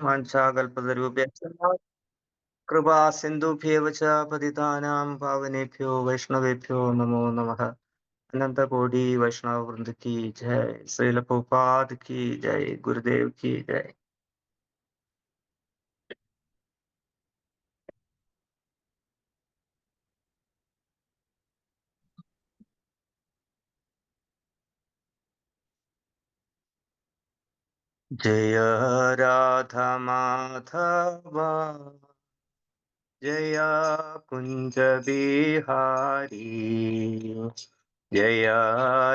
वाञ्छाकल्पतरुभ्यश्च कृपा सिन्धुभ्येव च पतितानां पावनेभ्यो वैष्णवेभ्यो नमो नमः। अनंतकोटि वैष्णव वृंद की जय। श्रील प्रभुपाद की जय। गुरुदेव की जय। जय राधा माधव जय कुंज बिहारी। जय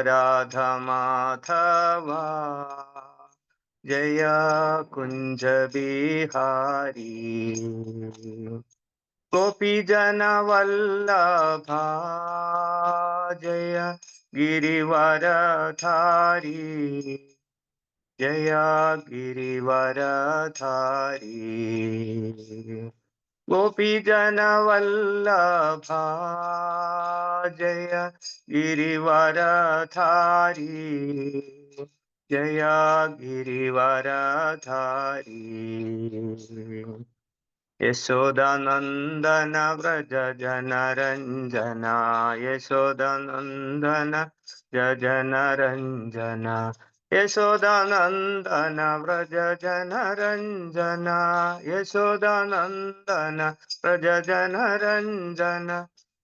राधा माधव जय कुंज बिहारी। गोपी जन वल्लभा जय गिरिवरधारी। जय गिरिवरधारी। गोपी जन वल्लभा जय गिरिवरधारी। जय गिरिवरधारी। यशोदानंदन व्रज जनरंजना। यशोदानंदन जनरंजना। यशोदानंदन व्रज जनरंजना। यशोदानंदन व्रज जनरंजन।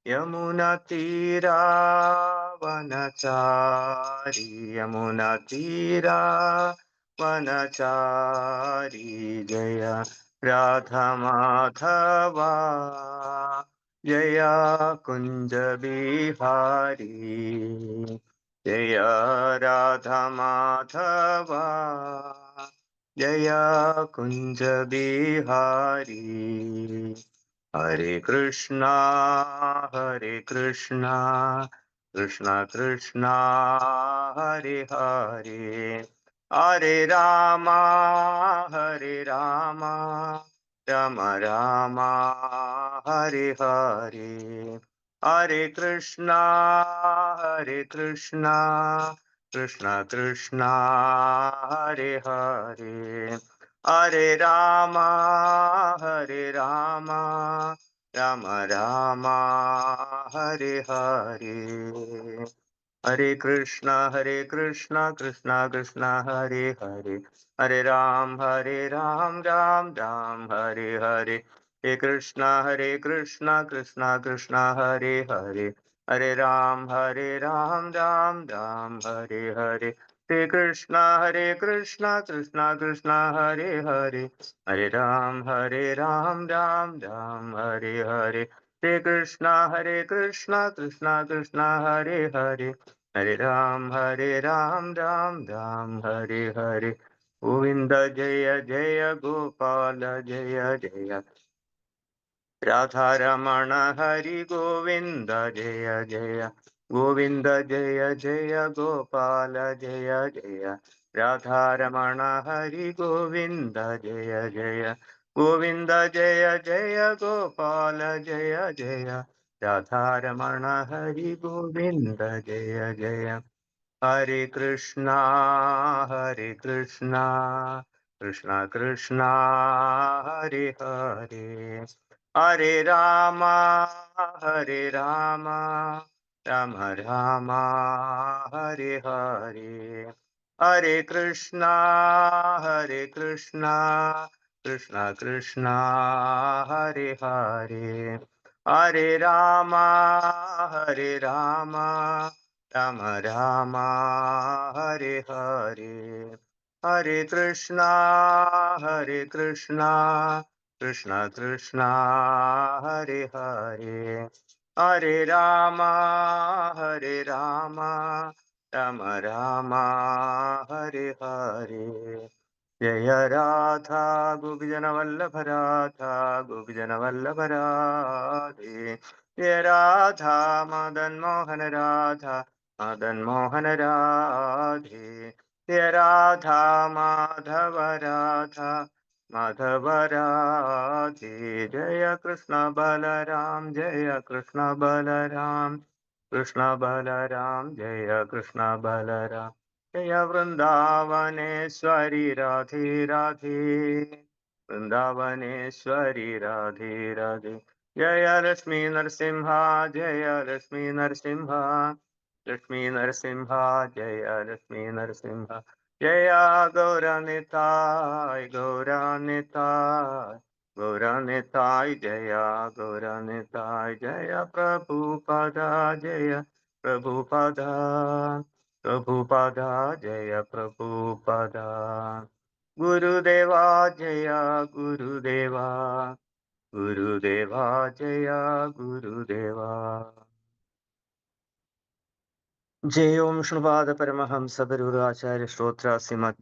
यमुना तीरा वनचारी। यमुना तीरा वनचारी। जय राधा माधवा जय कुंज बिहारी। जय राधा माधवा जय कुंज बिहारी। हरे कृष्णा कृष्णा कृष्णा हरे हरे। हरे रामा राम राम हरे हरे। हरे कृष्णा कृष्णा कृष्णा हरे हरे। हरे राम राम राम हरे हरे। हरे कृष्णा कृष्णा कृष्णा हरे हरे। हरे राम राम राम हरे हरे। हे कृष्णा कृष्णा कृष्णा हरे हरे। हरे राम राम राम हरे हरे। हे कृष्णा कृष्णा कृष्णा हरे हरे। हरे राम राम राम हरे हरे। हे कृष्णा कृष्णा कृष्णा हरे हरे। हरे राम राम राम हरे हरे। गोविंद जय जय गोपाल जय जय राधा रमण हरि गोविंद जय जय। गोविंद जय जय गोपाल जय जय राधा रमण हरि गोविंद जय जय। गोविंद जय जय गोपाल जय जय राधा रमण हरि गोविंद जय जय। हरे कृष्णा कृष्णा कृष्णा हरे हरे। हरे रामा राम राम हरे हरे। हरे कृष्णा कृष्णा कृष्णा हरे हरे। हरे रामा राम राम हरे हरे। हरे कृष्णा कृष्णा कृष्णा हरे हरे। हरे राम राम राम हरे हरे। जय राधा गोपीजन वल्लभ राधा गोपीजन वल्लभ राधे। जय राधा मदन मोहन राधा मदन मोहन राधे। जय राधा माधव राधा माधव राधे। जय कृष्ण बलराम जय कृष्ण बलराम कृष्ण बलराम जय कृष्ण बलराम। जय वृंदावनेश्वरी राधे राधे। वृंदावनेश्वरी राधे राधे। जय लक्ष्मी नरसिंहा, जय लक्ष्मी नरसिंहा, लक्ष्मी नरसिंहा, जय लक्ष्मी नरसिंहा। जय गौरनिताय, गौरनिताय, गौरनिताय, जय गौरनिताय। जय प्रभुपदा, जय प्रभुपदा, प्रभुपदा, जय प्रभुपदा। गुरुदेवा जय गुरुदेवा, गुरुदेवा जय गुरुदेवा। जय ओम विष्णुपाद परमहंस गुरुराचार्य श्रोत्र श्रीमद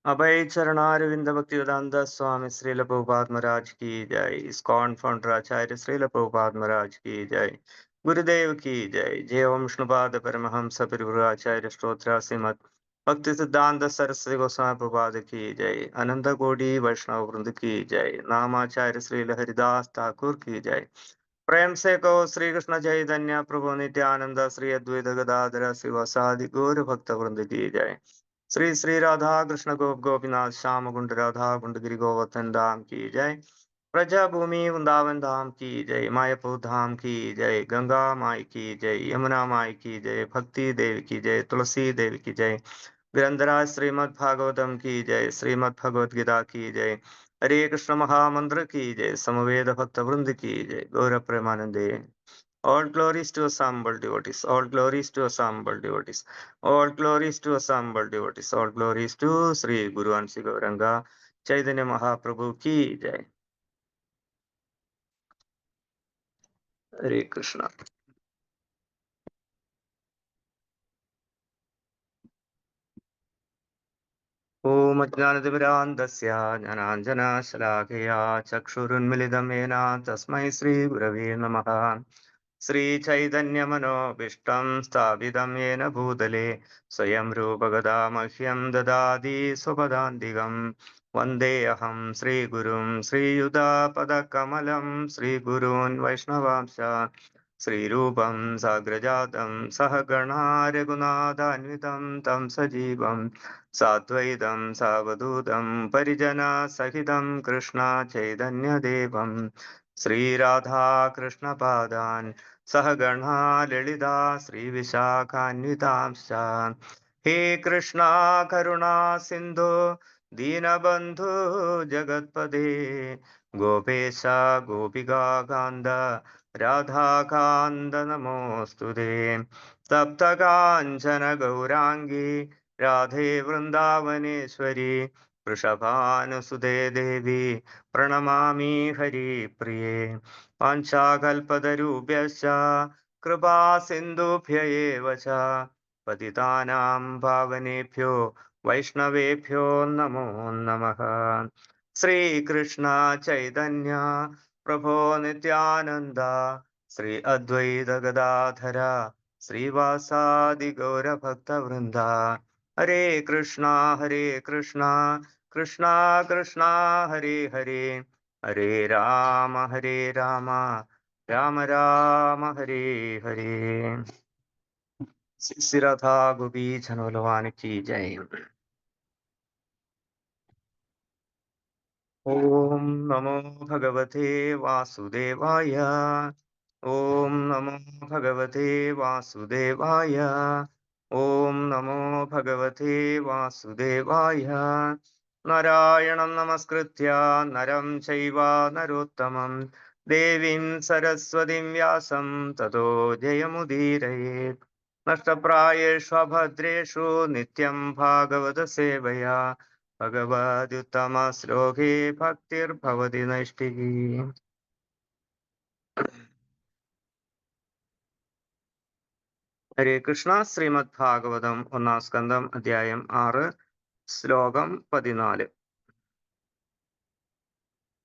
अभय चरणारविंद भक्ति वेदांत स्वामी श्रील प्रभुपाद महाराज की जय। इस्कॉन फाउंडर आचार्य श्रील प्रभुपाद महाराज की जय। गुरुदेव की जय। जय ओम विष्णुपाद परमहंस गुरुराचार्य श्रोत्र श्रीमद भक्ति सिद्धांत सरस्वती गोस्वामी प्रभुपाद की जय। अनंत कोटि वैष्णव वृंद की जय। नामाचार्य श्रील हरिदास ठाकुर की जय। प्रेम से कहो श्री कृष्ण चैतन्य प्रभु नित्यानंद, श्री अद्वैत गदाधर श्रीवासादि गौर भक्त वृंद की जय। श्री श्री राधा कृष्ण गोप गोपीनाथ श्याम कुंड राधा कुंड गिरि गोवर्धन धाम की जय। प्रजा भूमि वृंदावन धाम की जय। मायापुर धाम की जय। गंगा माई की जय। यमुना माई की जय। भक्ति देव की जय। तुलसी देव की जय। ग्रंथराज श्रीमद् भागवतम की जय। श्रीमद् भगवद गीता की जय। हरे कृष्ण महामंत्र की जय। समवेद भक्त वृंद की जय। गौर प्रेमानंदे। All glories to assembled devotees. All glories to assembled devotees. All glories to assembled devotees. All glories to Sri Guru Ansi Gauranga Chaitanya Mahaprabhu की जय। हरे कृष्णा। ॐ अज्ञानतिमिरान्धस्य ज्ञानाञ्जनशलाकया चक्षुरुन्मिलितं येन तस्मै श्रीगुरवे नमः। श्रीचैतन्यमनोभीष्टं स्थापितं येन भूतले स्वयं रूपगदा मह्यं ददाति स्वपदान्तिकं। वन्देऽहं श्रीगुरुं श्रीयुतापदकमलं श्रीगुरून् वैष्णवांश्च श्रीरूपं साग्रजातं सहगणा रघुनाथान्वितं तं सजीवं साद्वैतं सावधूतं परिजनसहितं कृष्ण चैतन्यदेवं श्रीराधा कृष्णपादान् सहगणा ललिता श्रीविशाखान्वितांश्च। हे कृष्णा करुणा सिन्धो दीनबन्धु जगत्पते गोपेश गोपिकान्द राधाकान्द नमोऽस्तु ते। सप्तकाञ्चन गौराङ्गी राधे वृन्दावनेश्वरी वृषभानुसुते देवी प्रणमामि हरिप्रिये। वाञ्छाकल्पतरुभ्यश्च कृपा सिन्धुभ्य एव च पतितानां पावनेभ्यो वैष्णवेभ्यो नमो नमः। श्रीकृष्ण चैतन्य प्रभो नित्यानन्द श्री अद्वैत गदाधर श्रीवासादि गौरभक्तवृन्द। हरे कृष्णा कृष्णा कृष्णा हरे हरे, हरे राम राम राम हरे हरे। श्री राधा गोपी जनोलवान की जय। ओम नमो भगवते वासुदेवाय। ओम नमो भगवते वासुदेवाय। ओम नमो भगवते वासुदेवाय। नारायणं नमस्कृत्य नरं चैव नरोत्तमं देवीं सरस्वतीं व्यासं ततो जयमुदीरयेत्। नष्टप्रायेषु भद्रेषु नित्यं भागवत सेवया भगवदुत्तमश्लोके भक्तिर्भवति नैष्टिकी। हरे कृष्ण। ശ്രീമദ് ഭാഗവതം ഒന്നാം സ്കന്ധം അധ്യായം 6 ശ്ലോകം 14.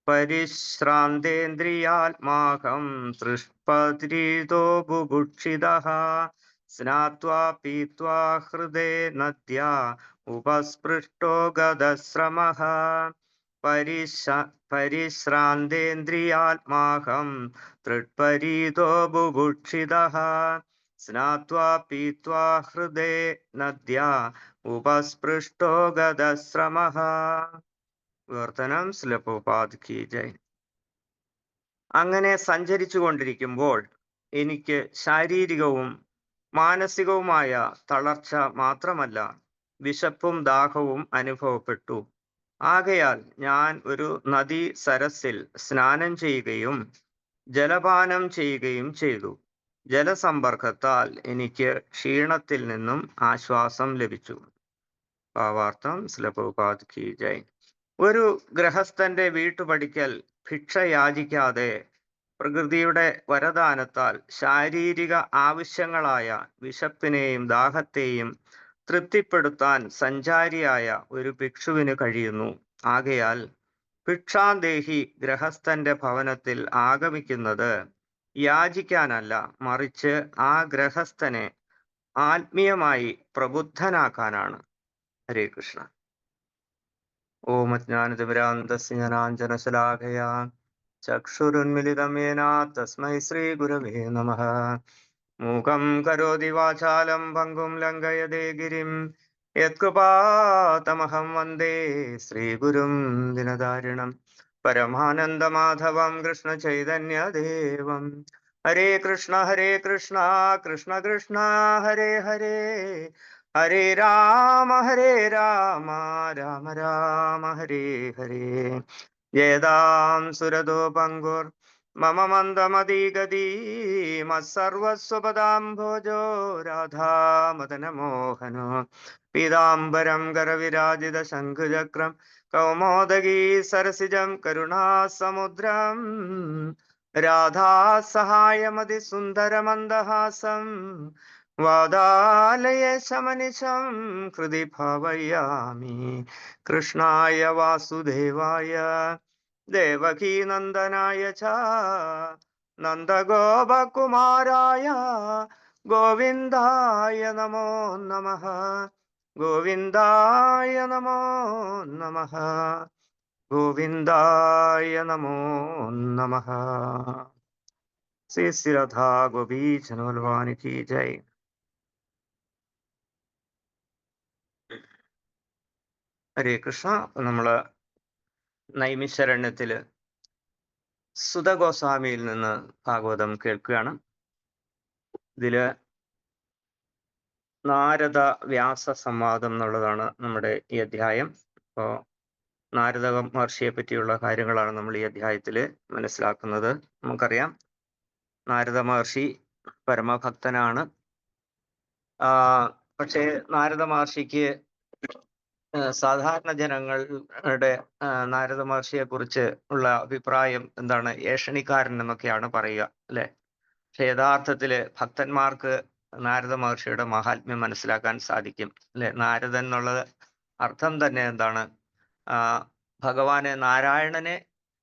പരിശ്രാന്തേന്ദ്രിയാത്മാകം തൃഷ്പതിരിതോ ബുഭുക്ഷിതഃ സ്നാത്വാ പീത്വാ ഹൃദേ നദ്യാ ഉപസ്പൃഷ്ടോ ഗതശ്രമഃ। പരിശ്രാന്തേന്ദ്രിയാത്മാകം തൃഷ്പതിരിതോ ബുഭുക്ഷിതഃ സ്നാത്വാ പീത്വാ ഹൃദേ നദ്യാ ഉപസ്പൃഷ്ടോ ഗതശ്രമഃ। വിവർത്തനം ശ്രീല പ്രഭുപാദ് കി ജയ്. അങ്ങനെ സഞ്ചരിച്ചു കൊണ്ടിരിക്കുമ്പോൾ എനിക്ക് ശാരീരികവും മാനസികവുമായ തളർച്ച മാത്രമല്ല, വിശപ്പും ദാഹവും അനുഭവപ്പെട്ടു. ആകയാൽ ഞാൻ ഒരു നദീ സരസ്സിൽ സ്നാനം ചെയ്യുകയും ജലപാനം ചെയ്യുകയും ചെയ്തു. ജലസമ്പർക്കത്താൽ എനിക്ക് ക്ഷീണത്തിൽ നിന്നും ആശ്വാസം ലഭിച്ചു. ഭാവാർത്ഥം ശ്രീല പ്രഭുപാദ് കി ജയ്. ഒരു ഗൃഹസ്ഥന്റെ വീട്ടുപടിക്കൽ ഭിക്ഷ യാചിക്കാതെ പ്രകൃതിയുടെ വരദാനത്താൽ ശാരീരിക ആവശ്യങ്ങളായ വിശപ്പിനെയും ദാഹത്തെയും തൃപ്തിപ്പെടുത്താൻ സഞ്ചാരിയായ ഒരു ഭിക്ഷുവിന് കഴിയുന്നു. ആകയാൽ ഭിക്ഷാന്തേഹി ഗൃഹസ്ഥന്റെ ഭവനത്തിൽ ആഗമിക്കുന്നത് യാചിക്കാനല്ല, മറിച്ച് ആ ഗൃഹസ്ഥനെ ആത്മീയമായി പ്രബുദ്ധനാക്കാനാണ്. ഹരേ കൃഷ്ണ. ഓം അജ്ഞാനതിമിരാന്തസ്യ ജ്ഞാനാഞ്ജനശലാഖയാ ചക്ഷുരുന്മിലിതം യേന തസ്മൈ ശ്രീഗുരവേ നമഃ. മൂകം കരോതി വാചാലം പങ്കും ലംഘയതേ ഗിരിം യത്കൃപാതമഹം വന്ദേ ശ്രീഗുരും ദിനദാരിണം പരമാനന്ദമാധവം കൃഷ്ണചൈതന്യദേവം. ഹരേ കൃഷ്ണ കൃഷ്ണ കൃഷ്ണ ഹരേ ഹരേ, ഹരേ രാമ രാമ രാമ ഹരേ ഹരേ. ജയതാം സുരതോ പങ്കുർ മമ മന്ദമതിഗതി മത്സർവസ്വപദാംഭോജോ രാധാമദനമോഹനോ. പീതാംബരം ഗരവിരാജിത ശംഖുചക്രം കൗമോദഗീ സരസിജം കരുണാസമുദ്രം രാധാസഹായമതി സുന്ദരമന്ദഹാസം വാദാലയ ശമനിശം ഹൃദി ഭാവയാമി. കൃഷ്ണായ വാസുദേവായ ദേവകീ നന്ദനായ ച നന്ദഗോപകുമാരായ ഗോവിന്ദായ നമോ നമഃ. ഗോവിന്ദായ നമോ നമഃ. ഗോവിന്ദായ നമോ നമഃ. ശ്രീ രാധാ ഗോപീജന ബലവാൻ കി ജയ്. ഹരേ കൃഷ്ണ. നമ്മള് നൈമിശരണ്യത്തില് സുത ഗോസ്വാമിയിൽ നിന്ന് ഭാഗവതം കേൾക്കുകയാണ്. ഇതില് നാരദ വ്യാസ സംവാദം എന്നുള്ളതാണ് നമ്മുടെ ഈ അധ്യായം. അപ്പോ നാരദ മഹർഷിയെ പറ്റിയുള്ള കാര്യങ്ങളാണ് നമ്മൾ ഈ അധ്യായത്തില് മനസ്സിലാക്കുന്നത്. നമുക്കറിയാം, നാരദ മഹർഷി പരമഭക്തനാണ്. പക്ഷേ നാരദ മഹർഷിക്ക് സാധാരണ ജനങ്ങളുടെ നാരദ മഹർഷിയെ കുറിച്ച് ഉള്ള അഭിപ്രായം എന്താണ്? ഏഷണിക്കാരൻ എന്നൊക്കെയാണ് പറയുക, അല്ലെ? പക്ഷെ യഥാർത്ഥത്തില് ഭക്തന്മാർക്ക് നാരദ മഹർഷിയുടെ മഹാത്മ്യം മനസ്സിലാക്കാൻ സാധിക്കും, അല്ലെ? നാരദൻ എന്നുള്ളത് അർത്ഥം തന്നെ എന്താണ്? ഭഗവാനെ, നാരായണനെ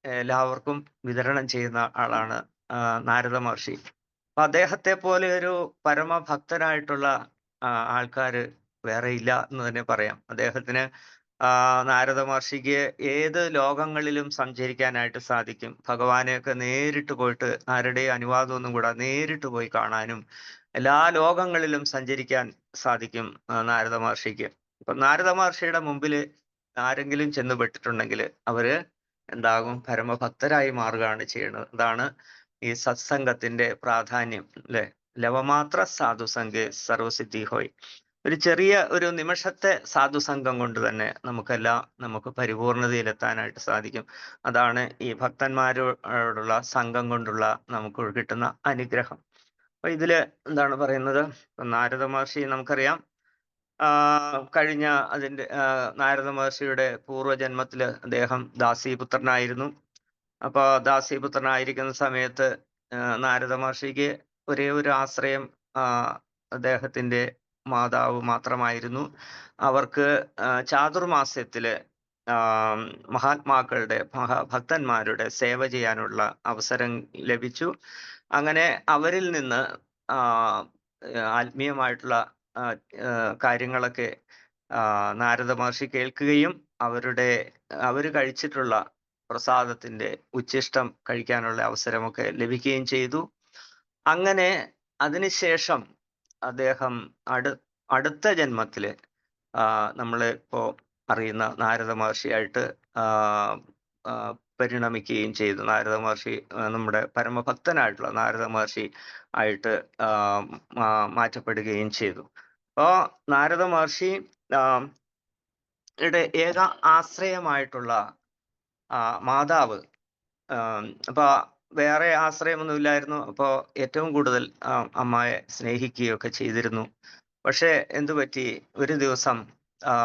എല്ലാവർക്കും വിതരണം ചെയ്യുന്ന ആളാണ് നാരദ മഹർഷി. അപ്പൊ അദ്ദേഹത്തെ പോലെ ഒരു പരമഭക്തനായിട്ടുള്ള ആൾക്കാര് വേറെ ഇല്ല എന്ന് തന്നെ പറയാം. അദ്ദേഹത്തിന് നാരദ മഹർഷിക്ക് ഏത് ലോകങ്ങളിലും സഞ്ചരിക്കാനായിട്ട് സാധിക്കും. ഭഗവാനെയൊക്കെ നേരിട്ട് പോയിട്ട്, ആരുടെയും അനുവാദമൊന്നും കൂടാതെ നേരിട്ട് പോയി കാണാനും എല്ലാ ലോകങ്ങളിലും സഞ്ചരിക്കാൻ സാധിക്കും നാരദ മഹർഷിക്ക്. ഇപ്പൊ നാരദ മഹർഷിയുടെ മുമ്പില് ആരെങ്കിലും ചെന്നുപെട്ടിട്ടുണ്ടെങ്കിൽ അവര് എന്താകും? പരമഭക്തരായി മാറുകയാണ് ചെയ്യുന്നത്. അതാണ് ഈ സത്സംഗത്തിന്റെ പ്രാധാന്യം, അല്ലെ? ലവമാത്ര സാധുസംഗേ സർവസിദ്ധി ഹോയ്. ഒരു ചെറിയ ഒരു നിമിഷത്തെ സാധുസംഗം കൊണ്ട് തന്നെ നമുക്ക് പരിപൂർണതയിലെത്താനായിട്ട് സാധിക്കും. അതാണ് ഈ ഭക്തന്മാരോടുള്ള സംഘം കൊണ്ടുള്ള നമുക്ക് കിട്ടുന്ന അനുഗ്രഹം. അപ്പൊ ഇതില് എന്താണ് പറയുന്നത്? നാരദ മഹർഷി നമുക്കറിയാം, കഴിഞ്ഞ നാരദ മഹർഷിയുടെ പൂർവ്വജന്മത്തില് അദ്ദേഹം ദാസീപുത്രനായിരുന്നു. അപ്പൊ ദാസീപുത്രനായിരിക്കുന്ന സമയത്ത് നാരദ മഹർഷിക്ക് ഒരേ ഒരു ആശ്രയം അദ്ദേഹത്തിന്റെ മാതാവ് മാത്രമായിരുന്നു. അവർക്ക് ചാതുർമാസ്യത്തില് മഹാത്മാക്കളുടെ, ഭക്തന്മാരുടെ സേവ ചെയ്യാനുള്ള അവസരം ലഭിച്ചു. അങ്ങനെ അവരിൽ നിന്ന് ആത്മീയമായിട്ടുള്ള കാര്യങ്ങളൊക്കെ നാരദ മഹർഷി കേൾക്കുകയും അവര് കഴിച്ചിട്ടുള്ള പ്രസാദത്തിന്റെ ഉച്ഛിഷ്ടം കഴിക്കാനുള്ള അവസരമൊക്കെ ലഭിക്കുകയും ചെയ്തു. അങ്ങനെ അതിനുശേഷം അദ്ദേഹം അടുത്ത ജന്മത്തില് നമ്മളിപ്പോ അറിയുന്ന നാരദ മഹർഷിയായിട്ട് ആ, ആ, പരിണമിക്കുകയും ചെയ്തു. നാരദ മഹർഷി നമ്മുടെ പരമഭക്തനായിട്ടുള്ള നാരദ മഹർഷി ആയിട്ട് ആ, മാറ്റപ്പെടുകയും ചെയ്തു. അപ്പോ നാരദ മഹർഷി ആ, യുടെ ഏക ആശ്രയമായിട്ടുള്ള മാതാവ്, അപ്പൊ വേറെ ആശ്രയമൊന്നുമില്ലായിരുന്നു. അപ്പോ ഏറ്റവും കൂടുതൽ അമ്മയെ സ്നേഹിക്കുകയൊക്കെ ചെയ്തിരുന്നു. പക്ഷെ എന്തു പറ്റി, ഒരു ദിവസം ആ,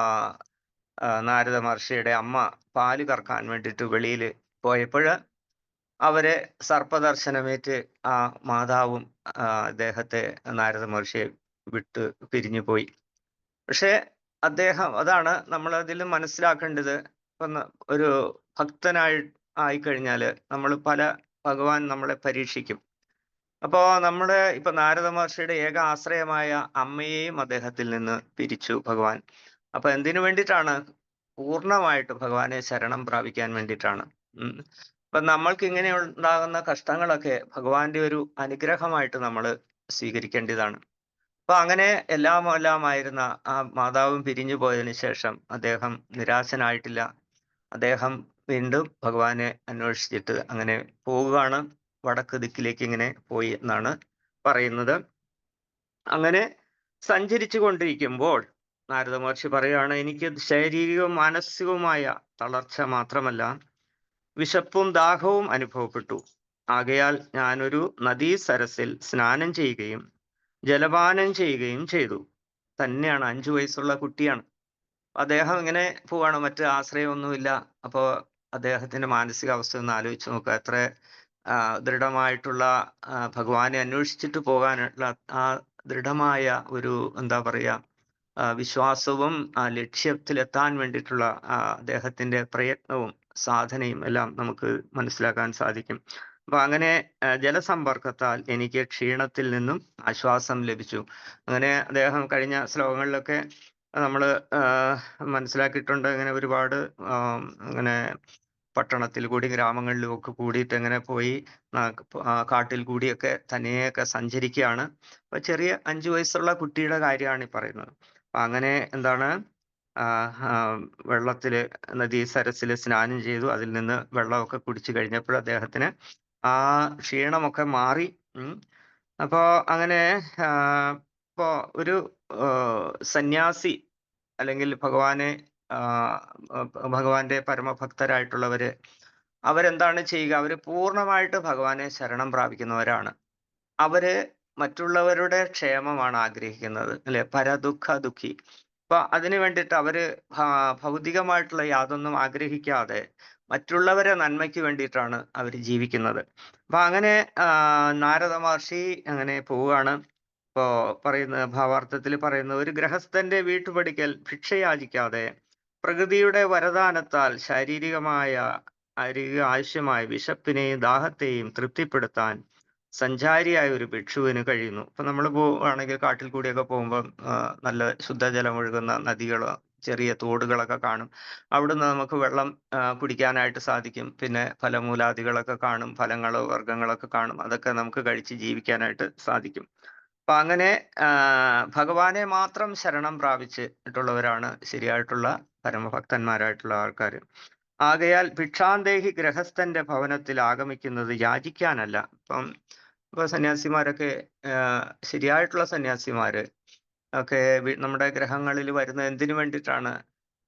നാരദ മഹർഷിയുടെ അമ്മ പാല് കറക്കാൻ വേണ്ടിയിട്ട് വെളിയിൽ പോയപ്പോൾ അവരെ സർപ്പദർശനമേറ്റ് ആ മാതാവും അദ്ദേഹത്തെ, നാരദ മഹർഷിയെ വിട്ട് പിരിഞ്ഞു പോയി. പക്ഷേ അദ്ദേഹം, അതാണ് നമ്മൾ അതിൽ മനസ്സിലാക്കേണ്ടത്. ഇപ്പം ഒരു ഭക്തനായി ആയിക്കഴിഞ്ഞാൽ നമ്മൾ ഭഗവാൻ നമ്മളെ പരീക്ഷിക്കും. അപ്പോ നമ്മുടെ ഇപ്പൊ നാരദ മഹർഷിയുടെ ഏക ആശ്രയമായ അമ്മയെയും അദ്ദേഹത്തിൽ നിന്ന് പിരിച്ചു ഭഗവാൻ. അപ്പൊ എന്തിനു വേണ്ടിയിട്ടാണ്? പൂർണ്ണമായിട്ട് ഭഗവാനെ ശരണം പ്രാപിക്കാൻ വേണ്ടിയിട്ടാണ്. അപ്പൊ നമ്മൾക്ക് ഇങ്ങനെ ഉണ്ടാകുന്ന കഷ്ടങ്ങളൊക്കെ ഭഗവാന്റെ ഒരു അനുഗ്രഹമായിട്ട് നമ്മൾ സ്വീകരിക്കേണ്ടതാണ്. അപ്പൊ അങ്ങനെ എല്ലാമായിരുന്ന ആ മാതാവും പിരിഞ്ഞു പോയതിനു ശേഷം അദ്ദേഹം നിരാശനായിട്ടില്ല. അദ്ദേഹം വീണ്ടും ഭഗവാനെ അന്വേഷിച്ചിട്ട് അങ്ങനെ പോവുകയാണ്. വടക്ക് ദിക്കിലേക്ക് ഇങ്ങനെ പോയി എന്നാണ് പറയുന്നത്. അങ്ങനെ സഞ്ചരിച്ചു കൊണ്ടിരിക്കുമ്പോൾ നാരദ മഹർഷി പറയുകയാണ്, എനിക്ക് ശാരീരികവും മാനസികവുമായ തളർച്ച മാത്രമല്ല, വിശപ്പും ദാഹവും അനുഭവപ്പെട്ടു. ആകയാൽ ഞാനൊരു നദീസരസിൽ സ്നാനം ചെയ്യുകയും ജലപാനം ചെയ്യുകയും ചെയ്തു. തന്നെയാണ്, 5 വയസ്സുള്ള കുട്ടിയാണ്. അദ്ദേഹം ഇങ്ങനെ പോവാണ്, മറ്റ് ആശ്രയമൊന്നുമില്ല. അപ്പോൾ അദ്ദേഹത്തിന്റെ മാനസികാവസ്ഥ ഒന്ന് ആലോചിച്ച് നോക്കുക. എത്ര ദൃഢമായിട്ടുള്ള, ഭഗവാനെ അന്വേഷിച്ചിട്ട് പോകാനുള്ള ആ ദൃഢമായ ഒരു, എന്താ പറയുക, വിശ്വാസവും ആ ലക്ഷ്യത്തിലെത്താൻ വേണ്ടിയിട്ടുള്ള അദ്ദേഹത്തിന്റെ പ്രയത്നവും സാധനയും എല്ലാം നമുക്ക് മനസ്സിലാക്കാൻ സാധിക്കും. അപ്പൊ അങ്ങനെ ജലസമ്പർക്കത്താൽ എനിക്ക് ക്ഷീണത്തിൽ നിന്നും ആശ്വാസം ലഭിച്ചു. അങ്ങനെ അദ്ദേഹം കഴിഞ്ഞ ശ്ലോകങ്ങളിലൊക്കെ നമ്മൾ മനസ്സിലാക്കിയിട്ടുണ്ട്. അങ്ങനെ ഒരുപാട് അങ്ങനെ പട്ടണത്തിൽ കൂടി ഗ്രാമങ്ങളിലും ഒക്കെ കൂടിയിട്ട് അങ്ങനെ പോയി കാട്ടിൽ കൂടിയൊക്കെ തനിയെയൊക്കെ സഞ്ചരിക്കുകയാണ്. അപ്പൊ ചെറിയ 5 വയസ്സുള്ള കുട്ടിയുടെ കാര്യമാണ് ഈ പറയുന്നത്. അപ്പൊ അങ്ങനെ എന്താണ്, വെള്ളത്തില്, നദീസരസിൽ സ്നാനം ചെയ്തു. അതിൽ നിന്ന് വെള്ളമൊക്കെ കുടിച്ചു കഴിഞ്ഞപ്പോൾ അദ്ദേഹത്തിന് ആ ക്ഷീണമൊക്കെ മാറി. അപ്പോ അങ്ങനെ ഇപ്പോ ഒരു സന്യാസി അല്ലെങ്കിൽ ഭഗവാന്റെ പരമഭക്തരായിട്ടുള്ളവര് അവരെന്താണ് ചെയ്യുക? അവര് പൂർണ്ണമായിട്ട് ഭഗവാനെ ശരണം പ്രാപിക്കുന്നവരാണ്. അവര് മറ്റുള്ളവരുടെ ക്ഷേമമാണ് ആഗ്രഹിക്കുന്നത്, അല്ലെ? പരദുഃഖ ദുഃഖി. അപ്പൊ അതിനു വേണ്ടിയിട്ട് അവര് ഭൗതികമായിട്ടുള്ള യാതൊന്നും ആഗ്രഹിക്കാതെ മറ്റുള്ളവരെ നന്മയ്ക്ക് വേണ്ടിയിട്ടാണ് അവർ ജീവിക്കുന്നത്. അപ്പൊ അങ്ങനെ നാരദ മഹർഷി അങ്ങനെ പോവുകയാണ്. ഇപ്പോ പറയുന്ന ഭാവാർത്ഥത്തിൽ പറയുന്ന, ഒരു ഗൃഹസ്ഥന്റെ വീട്ടുപടിക്കൽ ഭിക്ഷയാചിക്കാതെ പ്രകൃതിയുടെ വരദാനത്താൽ ശാരീരിക ആവശ്യമായ വിശപ്പിനെയും ദാഹത്തെയും തൃപ്തിപ്പെടുത്താൻ സഞ്ചാരിയായ ഒരു ഭിക്ഷുവിന് കഴിയുന്നു. ഇപ്പൊ നമ്മൾ പോവുകയാണെങ്കിൽ കാട്ടിൽ കൂടിയൊക്കെ പോകുമ്പോൾ നല്ല ശുദ്ധജലം ഒഴുകുന്ന നദികളോ ചെറിയ തോടുകളൊക്കെ കാണും. അവിടുന്ന് നമുക്ക് വെള്ളം കുടിക്കാനായിട്ട് സാധിക്കും. പിന്നെ ഫലമൂലാദികളൊക്കെ കാണും, ഫലങ്ങളോ വർഗ്ഗങ്ങളൊക്കെ കാണും. അതൊക്കെ നമുക്ക് കഴിച്ച് ജീവിക്കാനായിട്ട് സാധിക്കും. അപ്പൊ അങ്ങനെ ഭഗവാനെ മാത്രം ശരണം പ്രാപിച്ചിട്ടുള്ളവരാണ് ശരിയായിട്ടുള്ള പരമഭക്തന്മാരായിട്ടുള്ള ആൾക്കാർ. ആകയാൽ ഭിക്ഷാന്തേഹി ഗൃഹസ്ഥന്റെ ഭവനത്തിൽ ആഗമിക്കുന്നത് യാചിക്കാനല്ല. ഇപ്പൊ സന്യാസിമാരൊക്കെ, ശരിയായിട്ടുള്ള സന്യാസിമാര് ഒക്കെ നമ്മുടെ ഗ്രഹങ്ങളിൽ വരുന്നത് എന്തിനു വേണ്ടിയിട്ടാണ്?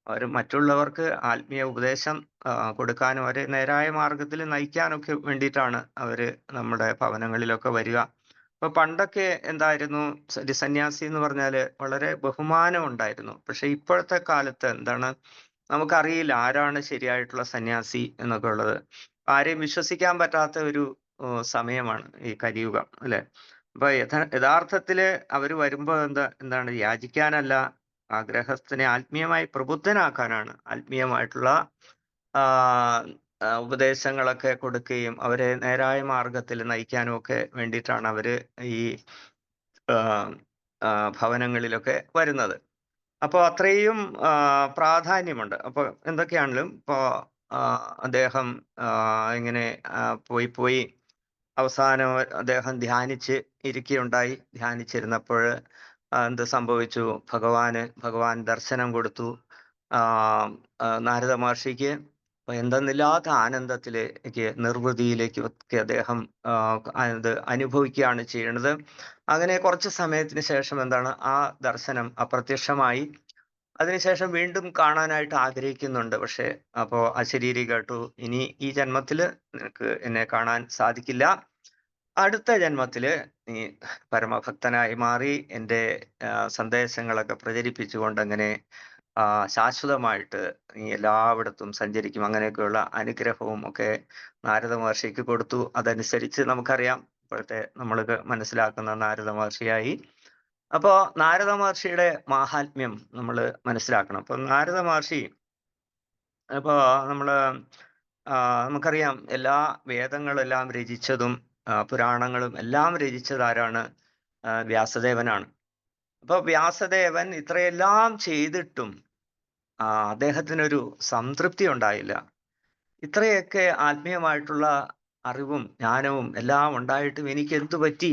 അവർ മറ്റുള്ളവർക്ക് ആത്മീയ ഉപദേശം കൊടുക്കാനും അവരെ നേരായ മാർഗത്തിൽ നയിക്കാനൊക്കെ വേണ്ടിയിട്ടാണ് അവര് നമ്മുടെ ഭവനങ്ങളിലൊക്കെ വരിക. അപ്പൊ പണ്ടൊക്കെ എന്തായിരുന്നു, ഒരു സന്യാസി എന്ന് പറഞ്ഞാല് വളരെ ബഹുമാനം ഉണ്ടായിരുന്നു. പക്ഷെ ഇപ്പോഴത്തെ കാലത്ത് എന്താണ്, നമുക്കറിയില്ല ആരാണ് ശരിയായിട്ടുള്ള സന്യാസി എന്നൊക്കെ ഉള്ളത്. ആരെയും വിശ്വസിക്കാൻ പറ്റാത്ത ഒരു സമയമാണ് ഈ കലിയുഗം, അല്ലെ? അപ്പൊ യഥാർത്ഥത്തില് അവര് വരുമ്പോ എന്താണ്, യാചിക്കാനല്ല, ആ ഗൃഹസ്ഥനെ ആത്മീയമായി പ്രബുദ്ധനാക്കാനാണ്. ആത്മീയമായിട്ടുള്ള ഉപദേശങ്ങളൊക്കെ കൊടുക്കുകയും അവരെ നേരായ മാർഗത്തിൽ നയിക്കാനും ഒക്കെ വേണ്ടിയിട്ടാണ് അവര് ഈ ഭവനങ്ങളിലൊക്കെ വരുന്നത്. അപ്പോൾ അത്രയും പ്രാധാന്യമുണ്ട്. അപ്പൊ എന്തൊക്കെയാണെങ്കിലും ഇപ്പോ അദ്ദേഹം ഇങ്ങനെ പോയി അവസാനം അദ്ദേഹം ധ്യാനിച്ച് ഇരിക്കുകയുണ്ടായി. ധ്യാനിച്ചിരുന്നപ്പോൾ എന്ത് സംഭവിച്ചു? ഭഗവാൻ ദർശനം കൊടുത്തു. നാരദ മഹർഷിക്ക് എന്തെന്നില്ലാത്ത ആനന്ദത്തിലേക്ക് നിർവൃതിയിലേക്ക് ഒക്കെ അദ്ദേഹം അത് അനുഭവിക്കുകയാണ് ചെയ്യുന്നത്. അങ്ങനെ കുറച്ച് സമയത്തിന് ശേഷം എന്താണ് ആ ദർശനം അപ്രത്യക്ഷമായി. അതിനുശേഷം വീണ്ടും കാണാനായിട്ട് ആഗ്രഹിക്കുന്നുണ്ട്. പക്ഷെ അപ്പോ അശരീരി കേട്ടു, ഇനി ഈ ജന്മത്തില് നിനക്ക് എന്നെ കാണാൻ സാധിക്കില്ല. അടുത്ത ജന്മത്തില് നീ പരമഭക്തനായി മാറി എൻ്റെ സന്ദേശങ്ങളൊക്കെ പ്രചരിപ്പിച്ചുകൊണ്ട് അങ്ങനെ ശാശ്വതമായിട്ട് നീ എല്ലായിടത്തും സഞ്ചരിക്കും. അങ്ങനെയൊക്കെയുള്ള അനുഗ്രഹവും ഒക്കെ നാരദ മഹർഷിക്ക് കൊടുത്തു. അതനുസരിച്ച് നമുക്കറിയാം ഇപ്പോഴത്തെ നമ്മൾ മനസ്സിലാക്കുന്ന നാരദ മഹർഷിയായി. അപ്പോ നാരദ മഹർഷിയുടെ മാഹാത്മ്യം നമ്മൾ മനസ്സിലാക്കണം. അപ്പൊ നാരദ മഹർഷി ഇപ്പോ നമ്മള് നമുക്കറിയാം എല്ലാ വേദങ്ങളെല്ലാം രചിച്ചതും പുരാണങ്ങളും എല്ലാം രചിച്ചത് ആരാണ്? വ്യാസദേവനാണ്. അപ്പൊ വ്യാസദേവൻ ഇത്രയെല്ലാം ചെയ്തിട്ടും അദ്ദേഹത്തിനൊരു സംതൃപ്തി ഉണ്ടായില്ല. ഇത്രയൊക്കെ ആത്മീയമായിട്ടുള്ള അറിവും ജ്ഞാനവും എല്ലാം ഉണ്ടായിട്ടും എനിക്ക് എന്തു പറ്റി?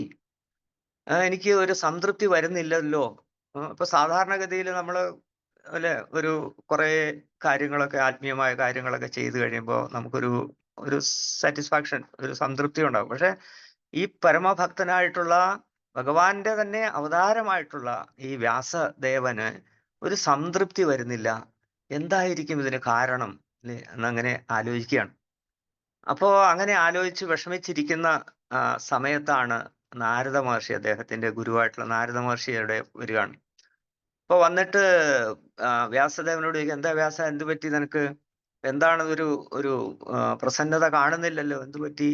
എനിക്ക് ഒരു സംതൃപ്തി വരുന്നില്ലല്ലോ. ഇപ്പൊ സാധാരണഗതിയിൽ നമ്മള് അല്ലെ ഒരു കുറെ കാര്യങ്ങളൊക്കെ ആത്മീയമായ കാര്യങ്ങളൊക്കെ ചെയ്തു കഴിയുമ്പോൾ നമുക്കൊരു ഒരു സാറ്റിസ്ഫാക്ഷൻ, ഒരു സംതൃപ്തി ഉണ്ടാകും. പക്ഷെ ഈ പരമഭക്തനായിട്ടുള്ള ഭഗവാന്റെ തന്നെ അവതാരമായിട്ടുള്ള ഈ വ്യാസദേവന് ഒരു സംതൃപ്തി വരുന്നില്ല. എന്തായിരിക്കും ഇതിന് കാരണം അല്ലെ എന്നങ്ങനെ ആലോചിക്കുകയാണ്. അപ്പോ അങ്ങനെ ആലോചിച്ച് വിഷമിച്ചിരിക്കുന്ന സമയത്താണ് നാരദ മഹർഷി, അദ്ദേഹത്തിന്റെ ഗുരുവായിട്ടുള്ള നാരദ മഹർഷിയുടെ വരികയാണ്. അപ്പൊ വന്നിട്ട് വ്യാസദേവനോട് ചോദിക്കും, എന്താ വ്യാസ, എന്ത് പറ്റി നിനക്ക്? എന്താണ് ഒരു ഒരു പ്രസന്നത കാണുന്നില്ലല്ലോ, എന്തു പറ്റി?